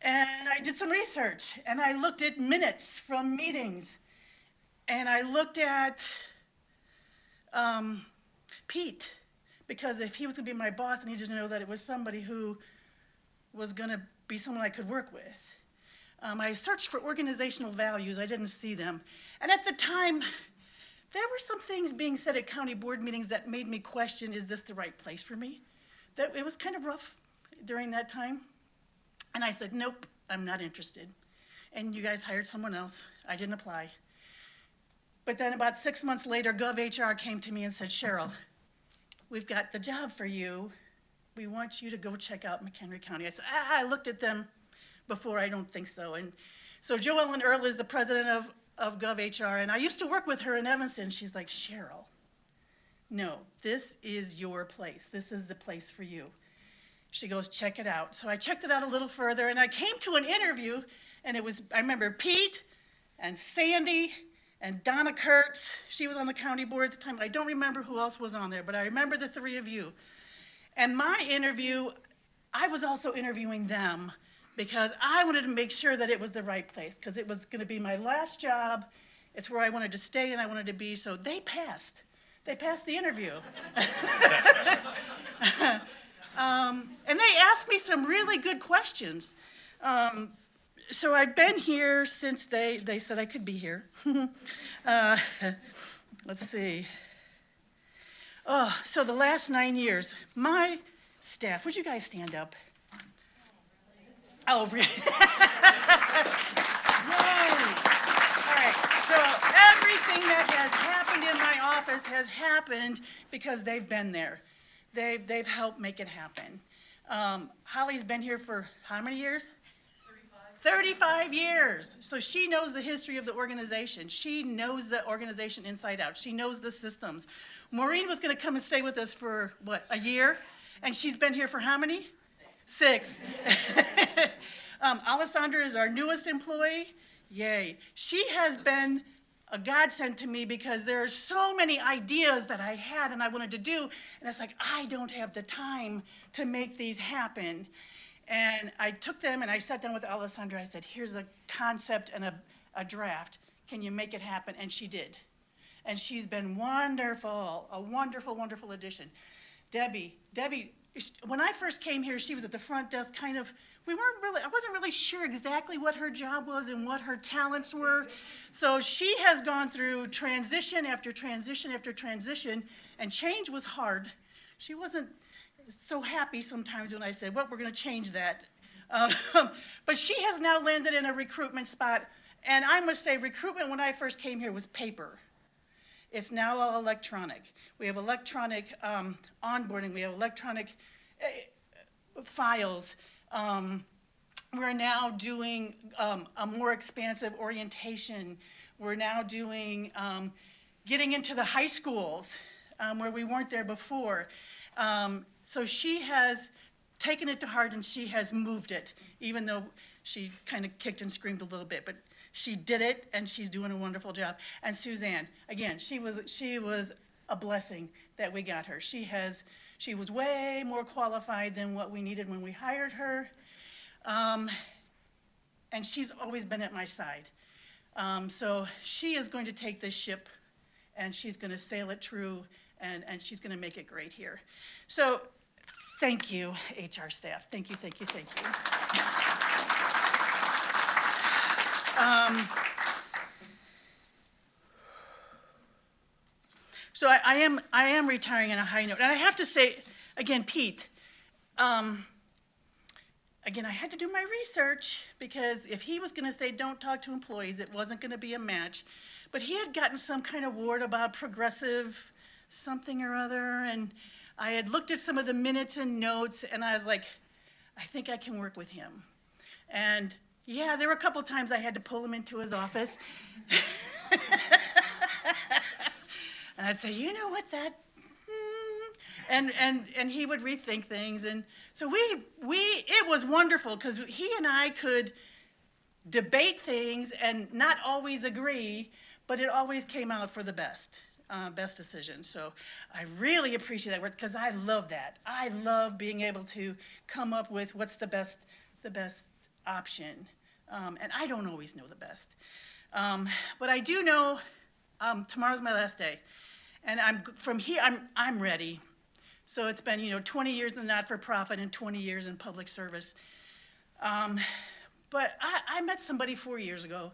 And I did some research, and I looked at minutes from meetings, and I looked at Pete, because if he was going to be my boss, I needed to know that it was somebody who was going to be someone I could work with. I searched for organizational values. I didn't see them. And at the time, there were some things being said at county board meetings that made me question, is this the right place for me? That it was kind of rough during that time. And I said, nope, I'm not interested. And you guys hired someone else. I didn't apply. But then about 6 months later, GovHR came to me and said, Cheryl, we've got the job for you. We want you to go check out McHenry County. I said, I looked at them before, I don't think so. And so Joellen Earl is the president of GovHR, and I used to work with her in Evanston. She's like, Cheryl, no, this is your place. This is the place for you. She goes, check it out. So I checked it out a little further, and I came to an interview, and it was, I remember Pete and Sandy and Donna Kurtz. She was on the county board at the time. I don't remember who else was on there, but I remember the three of you. And my interview, I was also interviewing them because I wanted to make sure that it was the right place, because it was going to be my last job. It's where I wanted to stay and I wanted to be, so they passed. They passed the interview. And they asked me some really good questions. So I've been here since they said I could be here. Let's see. Oh, so the last 9 years, my staff, would you guys stand up? Oh, really? Yay. All right, so everything that has happened in my office has happened because they've been there. They've helped make it happen. Holly's been here for how many years? 35 years. So she knows the history of the organization. She knows the organization inside out. She knows the systems. Maureen was going to come and stay with us for, what, a year? And she's been here for how many? 6. Alessandra is our newest employee. Yay. She has been a godsend to me because there are so many ideas that I had and I wanted to do. And it's like, I don't have the time to make these happen. And I took them and I sat down with Alessandra. I said, here's a concept and a draft. Can you make it happen? And she did. And she's been wonderful, a wonderful, wonderful addition. Debbie, when I first came here, she was at the front desk kind of, I wasn't really sure exactly what her job was and what her talents were. So she has gone through transition after transition after transition, and change was hard. She wasn't so happy sometimes when I said, well, we're going to change that. But she has now landed in a recruitment spot. And I must say, recruitment when I first came here was paper. It's now all electronic. We have electronic onboarding. We have electronic files. We're now doing a more expansive orientation. We're now doing getting into the high schools where we weren't there before. So she has taken it to heart and she has moved it, even though she kind of kicked and screamed a little bit, but she did it and she's doing a wonderful job. And Suzanne, again, she was a blessing that we got her. She was way more qualified than what we needed when we hired her. And she's always been at my side. So she is going to take this ship and she's going to sail it true and she's going to make it great here. So thank you, HR staff. Thank you, thank you, thank you. So I am retiring on a high note. And I have to say, again, Pete, again, I had to do my research because if he was going to say don't talk to employees, it wasn't going to be a match. But he had gotten some kind of award about progressive something or other, and I had looked at some of the minutes and notes, and I was like, I think I can work with him. And yeah, there were a couple times I had to pull him into his office. And I'd say, you know what, that, and he would rethink things. And so it was wonderful because he and I could debate things and not always agree, but it always came out for the best decision. So I really appreciate that work because I love that. I love being able to come up with what's the best option. And I don't always know the best. But I do know tomorrow's my last day. And from here, I'm ready. So it's been, 20 years in the not-for-profit and 20 years in public service. But I met somebody 4 years ago.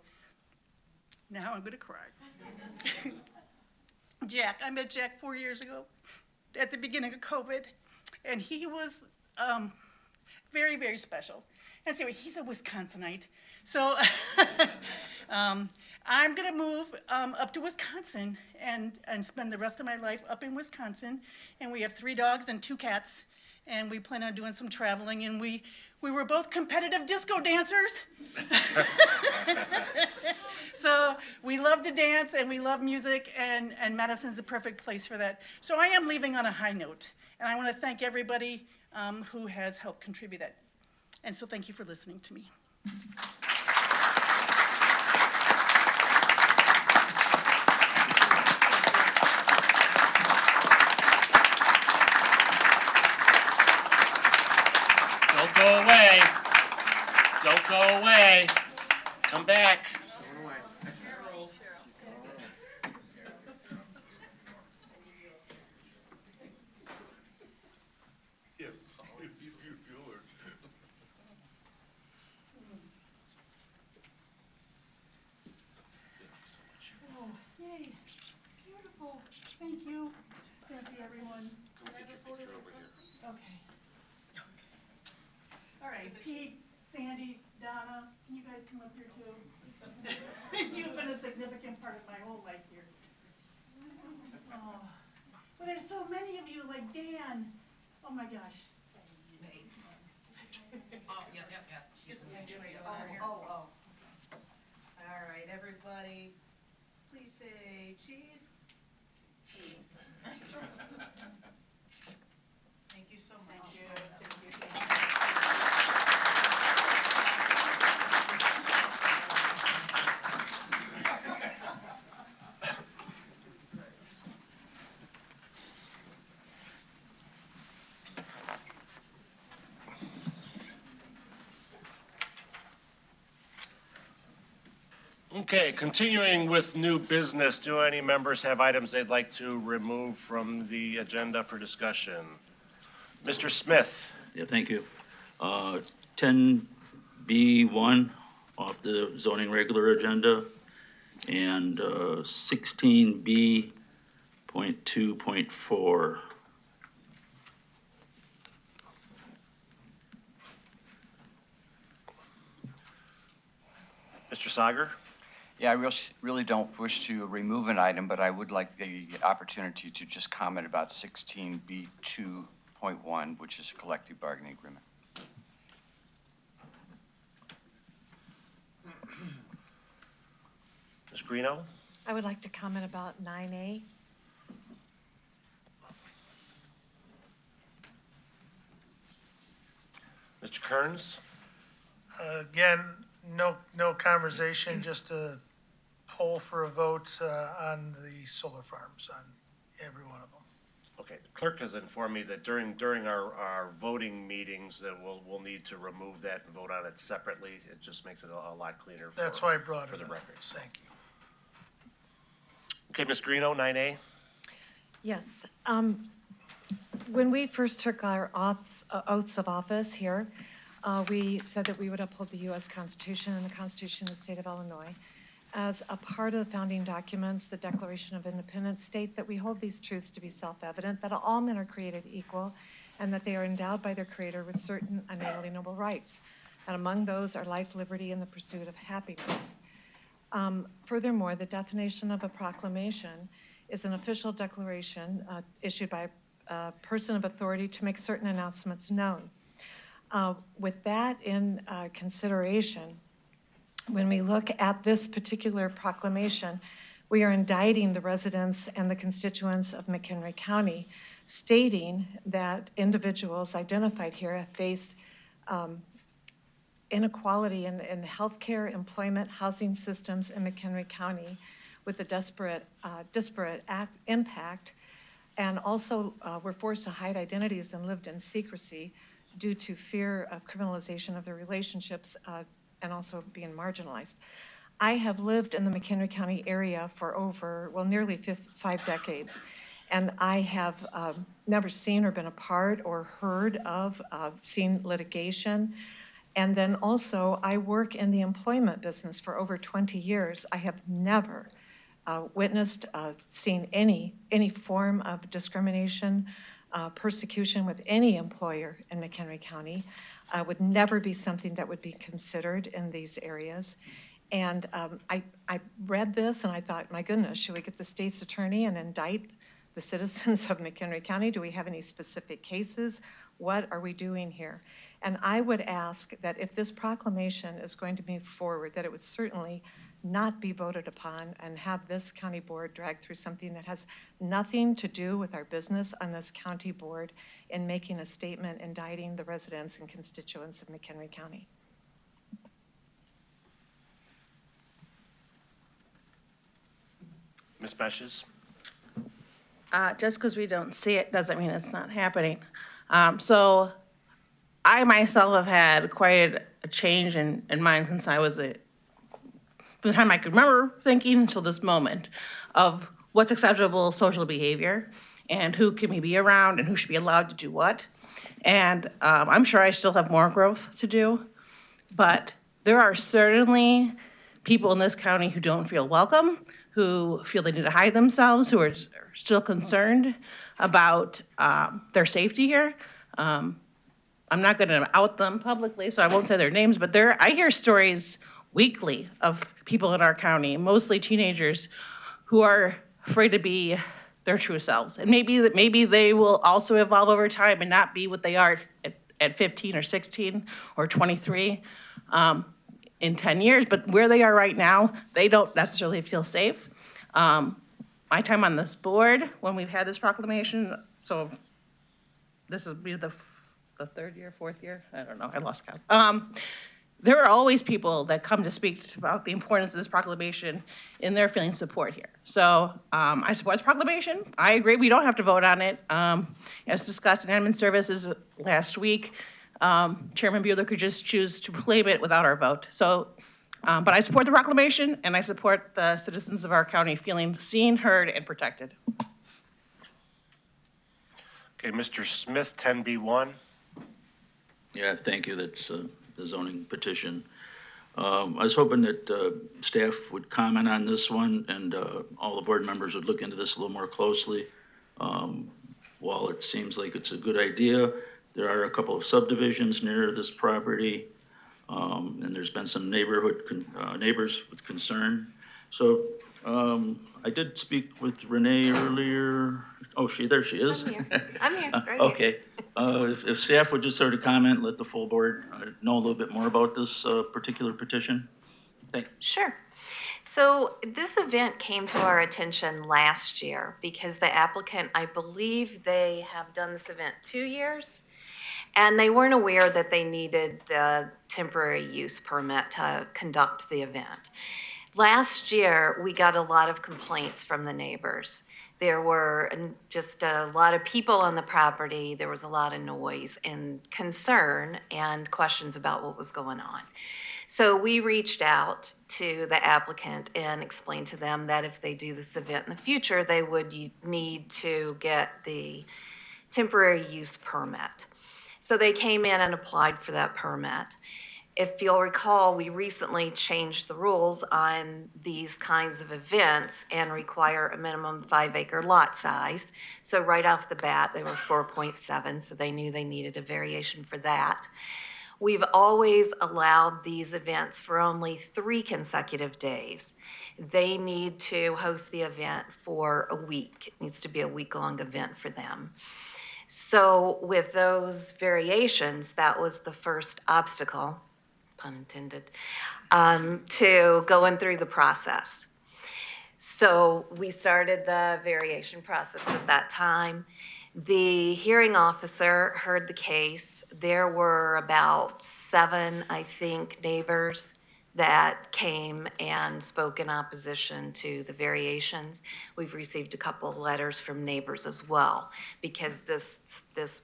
Now I'm gonna cry. Jack, I met Jack 4 years ago at the beginning of COVID, and he was very, very special. And so he's a Wisconsinite. So I'm gonna move up to Wisconsin and spend the rest of my life up in Wisconsin. And we have 3 dogs and 2 cats, and we plan on doing some traveling. And we were both competitive disco dancers. So we love to dance and we love music, and Madison's the perfect place for that. So I am leaving on a high note, and I want to thank everybody who has helped contribute that. And so thank you for listening to me. Don't go away. Don't go away. Come back. Oh, yay. Beautiful. Thank you. Thank you, everyone. Okay. All right, Pete, Sandy, Donna, can you guys come up here too? You've been a significant part of my whole life here. Oh. Well, there's so many of you, like Dan. Oh my gosh. Oh, yep. Oh. All right, everybody, please say cheese. Cheese. Thank you so much. Thank you. Okay, continuing with new business, do any members have items they'd like to remove from the agenda for discussion? Mr. Smith. Yeah, thank you. 10B1 off the zoning regular agenda, and 16B.2.4. Mr. Sager? Yeah, I really don't wish to remove an item, but I would like the opportunity to just comment about 16B2.1, which is a collective bargaining agreement. Ms. Greeno? I would like to comment about 9A. Mr. Kearns? Again, no conversation, just a poll for a vote on the solar farms, on every one of them. Okay, the clerk has informed me that during our voting meetings that we'll need to remove that and vote on it separately. It just makes it a lot cleaner That's why I brought for it the up. records. Thank you. Okay, Ms. Greeno, 9A. Yes. When we first took our oaths of office here, we said that we would uphold the U.S. Constitution and the Constitution of the State of Illinois. As a part of the founding documents, the Declaration of Independence state that we hold these truths to be self-evident, that all men are created equal, and that they are endowed by their Creator with certain unalienable rights. And among those are life, liberty, and the pursuit of happiness. Furthermore, the definition of a proclamation is an official declaration issued by a person of authority to make certain announcements known. With that in consideration, when we look at this particular proclamation, we are indicting the residents and the constituents of McHenry County, stating that individuals identified here have faced inequality in healthcare, employment, housing systems in McHenry County with the disparate impact. And also, were forced to hide identities and lived in secrecy due to fear of criminalization of their relationships and also being marginalized. I have lived in the McHenry County area for nearly 5 decades. And I have never seen or been a part or heard of seen litigation. And then also, I work in the employment business for over 20 years. I have never witnessed, seen any form of discrimination, persecution with any employer in McHenry County. Would never be something that would be considered in these areas. And I read this and I thought, my goodness, should we get the state's attorney and indict the citizens of McHenry County? Do we have any specific cases? What are we doing here? And I would ask that if this proclamation is going to move forward, that it would certainly not be voted upon and have this county board drag through something that has nothing to do with our business on this county board in making a statement indicting the residents and constituents of McHenry County. Ms. Meshes? Just because we don't see it doesn't mean it's not happening. So I myself have had quite a change in mind since I was from the time I could remember thinking until this moment of what's acceptable social behavior and who can we be around and who should be allowed to do what. And I'm sure I still have more growth to do, but there are certainly people in this county who don't feel welcome, who feel they need to hide themselves, who are still concerned about their safety here. I'm not going to out them publicly, so I won't say their names, but I hear stories weekly of people in our county, mostly teenagers, who are afraid to be their true selves. And maybe they will also evolve over time and not be what they are at 15 or 16 or 23 in 10 years. But where they are right now, they don't necessarily feel safe. My time on this board, when we've had this proclamation, so this will be the third year, fourth year, I don't know, I lost count. There are always people that come to speak about the importance of this proclamation and they're feeling support here. So I support this proclamation. I agree we don't have to vote on it. As discussed in admin services last week, Chairman Bueller could just choose to proclaim it without our vote. So, but I support the proclamation and I support the citizens of our county feeling seen, heard, and protected. Okay, Mr. Smith, 10B1. Yeah, thank you. That's the zoning petition. I was hoping that staff would comment on this one and all the board members would look into this a little more closely. While it seems like it's a good idea, there are a couple of subdivisions near this property, and there's been some neighbors with concern. So I did speak with Renee earlier. Oh, there she is. I'm here. Right okay. If staff would just sort of comment, let the full board know a little bit more about this particular petition. Thank you. Sure. So this event came to our attention last year because the applicant, I believe they have done this event 2 years, and they weren't aware that they needed the temporary use permit to conduct the event. Last year, we got a lot of complaints from the neighbors. There were just a lot of people on the property. There was a lot of noise and concern and questions about what was going on. So we reached out to the applicant and explained to them that if they do this event in the future, they would need to get the temporary use permit. So they came in and applied for that permit. If you'll recall, we recently changed the rules on these kinds of events and require a minimum 5-acre lot size. So right off the bat, they were 4.7, so they knew they needed a variation for that. We've always allowed these events for only 3 consecutive days. They need to host the event for a week. It needs to be a week-long event for them. So with those variations, that was the first obstacle, pun intended, to going through the process. So we started the variation process at that time. The hearing officer heard the case. There were about 7, I think, neighbors that came and spoke in opposition to the variations. We've received a couple of letters from neighbors as well, because this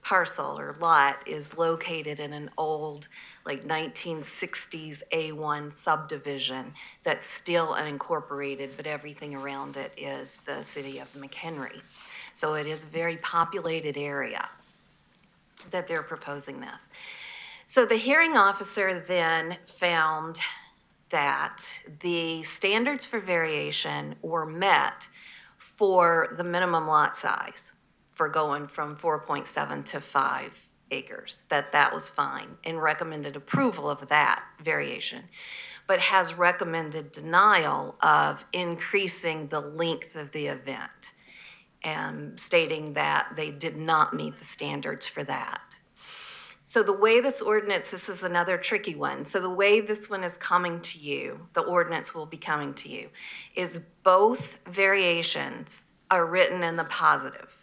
parcel or lot is located in an old, like 1960s A1 subdivision that's still unincorporated, but everything around it is the city of McHenry. So it is a very populated area that they're proposing this. So the hearing officer then found that the standards for variation were met for the minimum lot size for going from 4.7 to 5 acres, that was fine, and recommended approval of that variation, but has recommended denial of increasing the length of the event, and stating that they did not meet the standards for that. So the way this ordinance, this is another tricky one. So the way this one is coming to you, the ordinance will be coming to you, is both variations are written in the positive.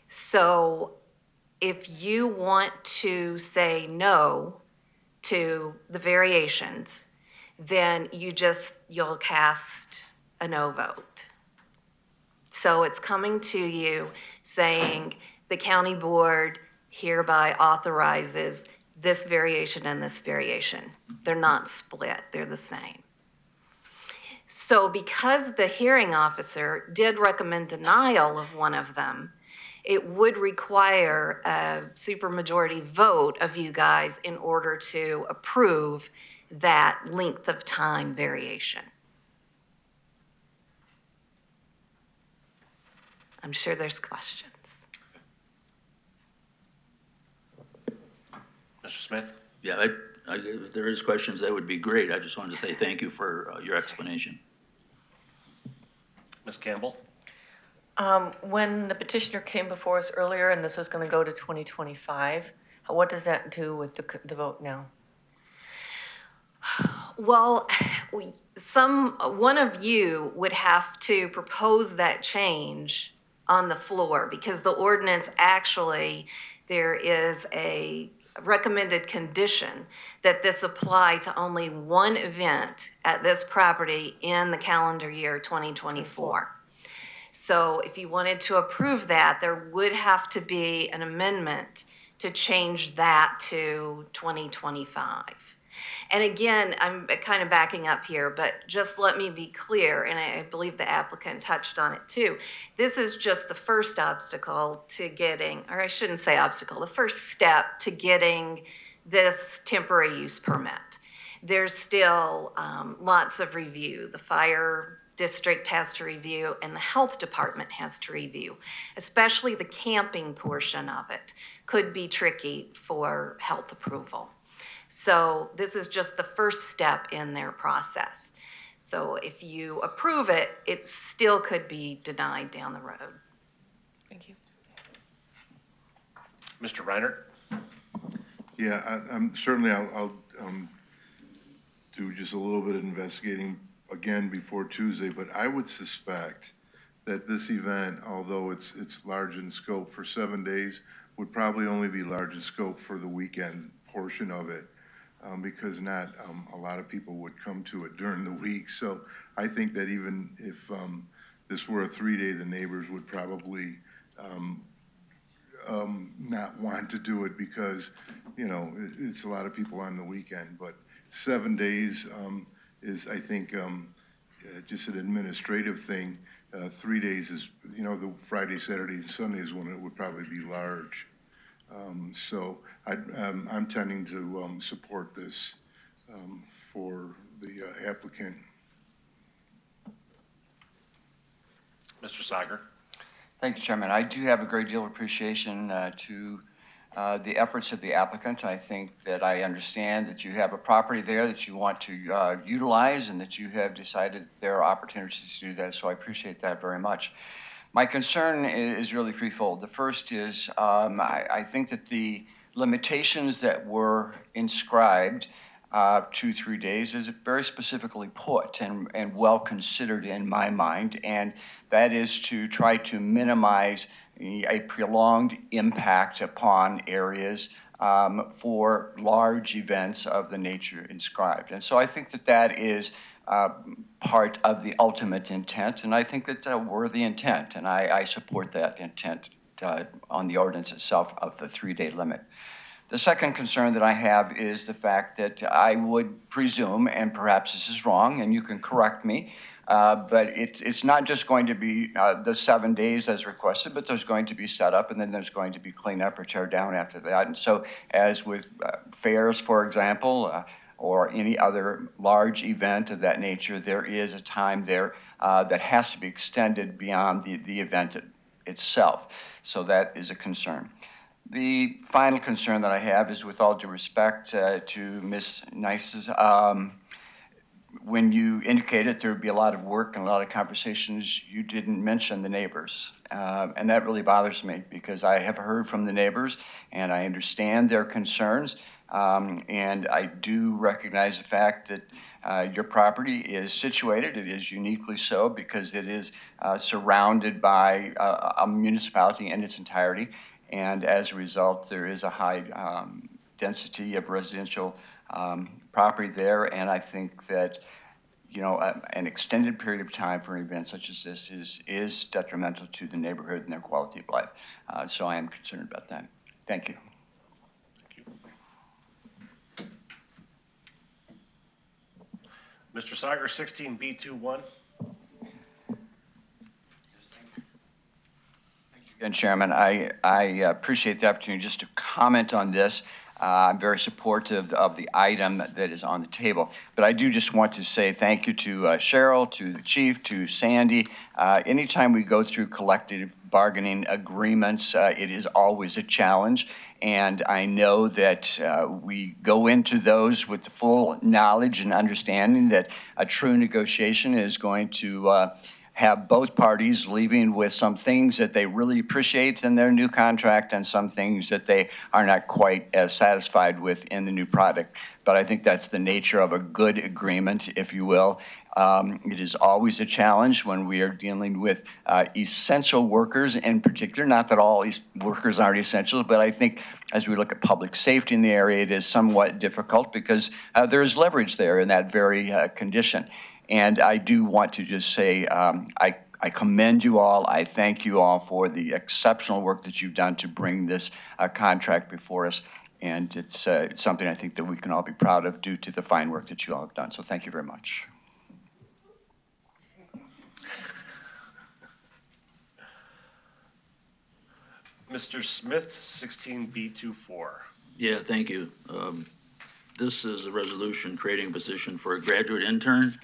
So if you want to say no to the variations, then you'll cast a no vote. So it's coming to you saying the county board hereby authorizes this variation and this variation. They're not split, they're the same. So because the hearing officer did recommend denial of one of them, it would require a supermajority vote of you guys in order to approve that length of time variation. I'm sure there's questions. Mr. Smith? Yeah, if there is questions, that would be great. I just wanted to say thank you for your explanation. Ms. Campbell? When the petitioner came before us earlier and this was going to go to 2025, what does that do with the vote now? Well, one of you would have to propose that change on the floor, because the ordinance actually, there is a recommended condition that this apply to only one event at this property in the calendar year 2024. So if you wanted to approve that, there would have to be an amendment to change that to 2025. And again, I'm kind of backing up here, but just let me be clear, and I believe the applicant touched on it too. This is just the first obstacle to getting, or I shouldn't say obstacle, the first step to getting this temporary use permit. There's still lots of review. The fire district has to review, and the health department has to review, especially the camping portion of it could be tricky for health approval. So this is just the first step in their process. So if you approve it, it still could be denied down the road. Thank you. Mr. Reiner? Yeah, I'm certainly, I'll do just a little bit of investigating again before Tuesday, but I would suspect that this event, although it's large in scope for 7 days, would probably only be large in scope for the weekend portion of it. Because not a lot of people would come to it during the week. So I think that even if this were a 3-day, the neighbors would probably not want to do it because, you know, it's a lot of people on the weekend. But 7 days is, I think, just an administrative thing. 3 days is, you know, the Friday, Saturday, and Sunday is when it would probably be large. So I'm tending to support this for the applicant. Mr. Sager? Thank you, Chairman. I do have a great deal of appreciation to the efforts of the applicant. I think that I understand that you have a property there that you want to utilize and that you have decided that there are opportunities to do that, so I appreciate that very much. My concern is really threefold. The first is I think that the limitations that were inscribed 2-3 days is very specifically put and well considered in my mind, and that is to try to minimize a prolonged impact upon areas for large events of the nature inscribed. And so I think that that is part of the ultimate intent, and I think it's a worthy intent, and I support that intent on the ordinance itself of the 3-day limit. The second concern that I have is the fact that I would presume, and perhaps this is wrong, and you can correct me, but it's not just going to be the 7 days as requested, but there's going to be setup, and then there's going to be cleanup or tear down after that. And so as with fairs, for example, or any other large event of that nature, there is a time there that has to be extended beyond the event itself. So that is a concern. The final concern that I have is, with all due respect to Ms. Nice's, when you indicated there would be a lot of work and a lot of conversations, you didn't mention the neighbors. And that really bothers me, because I have heard from the neighbors and I understand their concerns. And I do recognize the fact that your property is situated. It is uniquely so because it is surrounded by a municipality in its entirety. And as a result, there is a high density of residential property there. And I think that, you know, an extended period of time for an event such as this is detrimental to the neighborhood and their quality of life. So I am concerned about that. Thank you. Mr. Sager, 16B21. And Chairman, I appreciate the opportunity just to comment on this. I'm very supportive of the item that is on the table. But I do just want to say thank you to Cheryl, to the chief, to Sandy. Anytime we go through collective bargaining agreements, it is always a challenge. And I know that we go into those with the full knowledge and understanding that a true negotiation is going to have both parties leaving with some things that they really appreciate in their new contract and some things that they are not quite as satisfied with in the new product. But I think that's the nature of a good agreement, if you will. It is always a challenge when we are dealing with essential workers in particular. Not that all workers aren't essential, but I think as we look at public safety in the area, it is somewhat difficult because there's leverage there in that very condition. And I do want to just say I commend you all. I thank you all for the exceptional work that you've done to bring this contract before us. And it's something I think that we can all be proud of due to the fine work that you all have done. So thank you very much. Mr. Smith, 16B24. Yeah, thank you. This is a resolution creating a position for a graduate intern.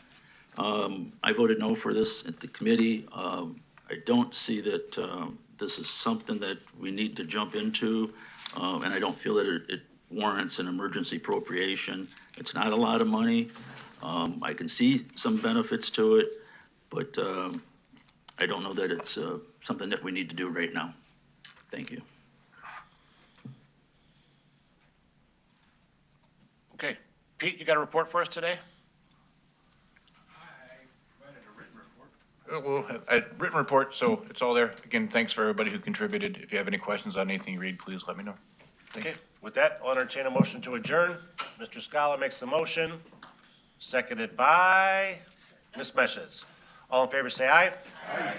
I voted no for this at the committee. I don't see that this is something that we need to jump into, and I don't feel that it warrants an emergency appropriation. It's not a lot of money. I can see some benefits to it, but I don't know that it's something that we need to do right now. Thank you. Okay. Pete, you got a report for us today? Well, a written report, so it's all there. Again, thanks for everybody who contributed. If you have any questions on anything you read, please let me know. Thank you. With that, I'll entertain a motion to adjourn. Mr. Scala makes the motion, seconded by Ms. Meshes. All in favor, say aye. Aye.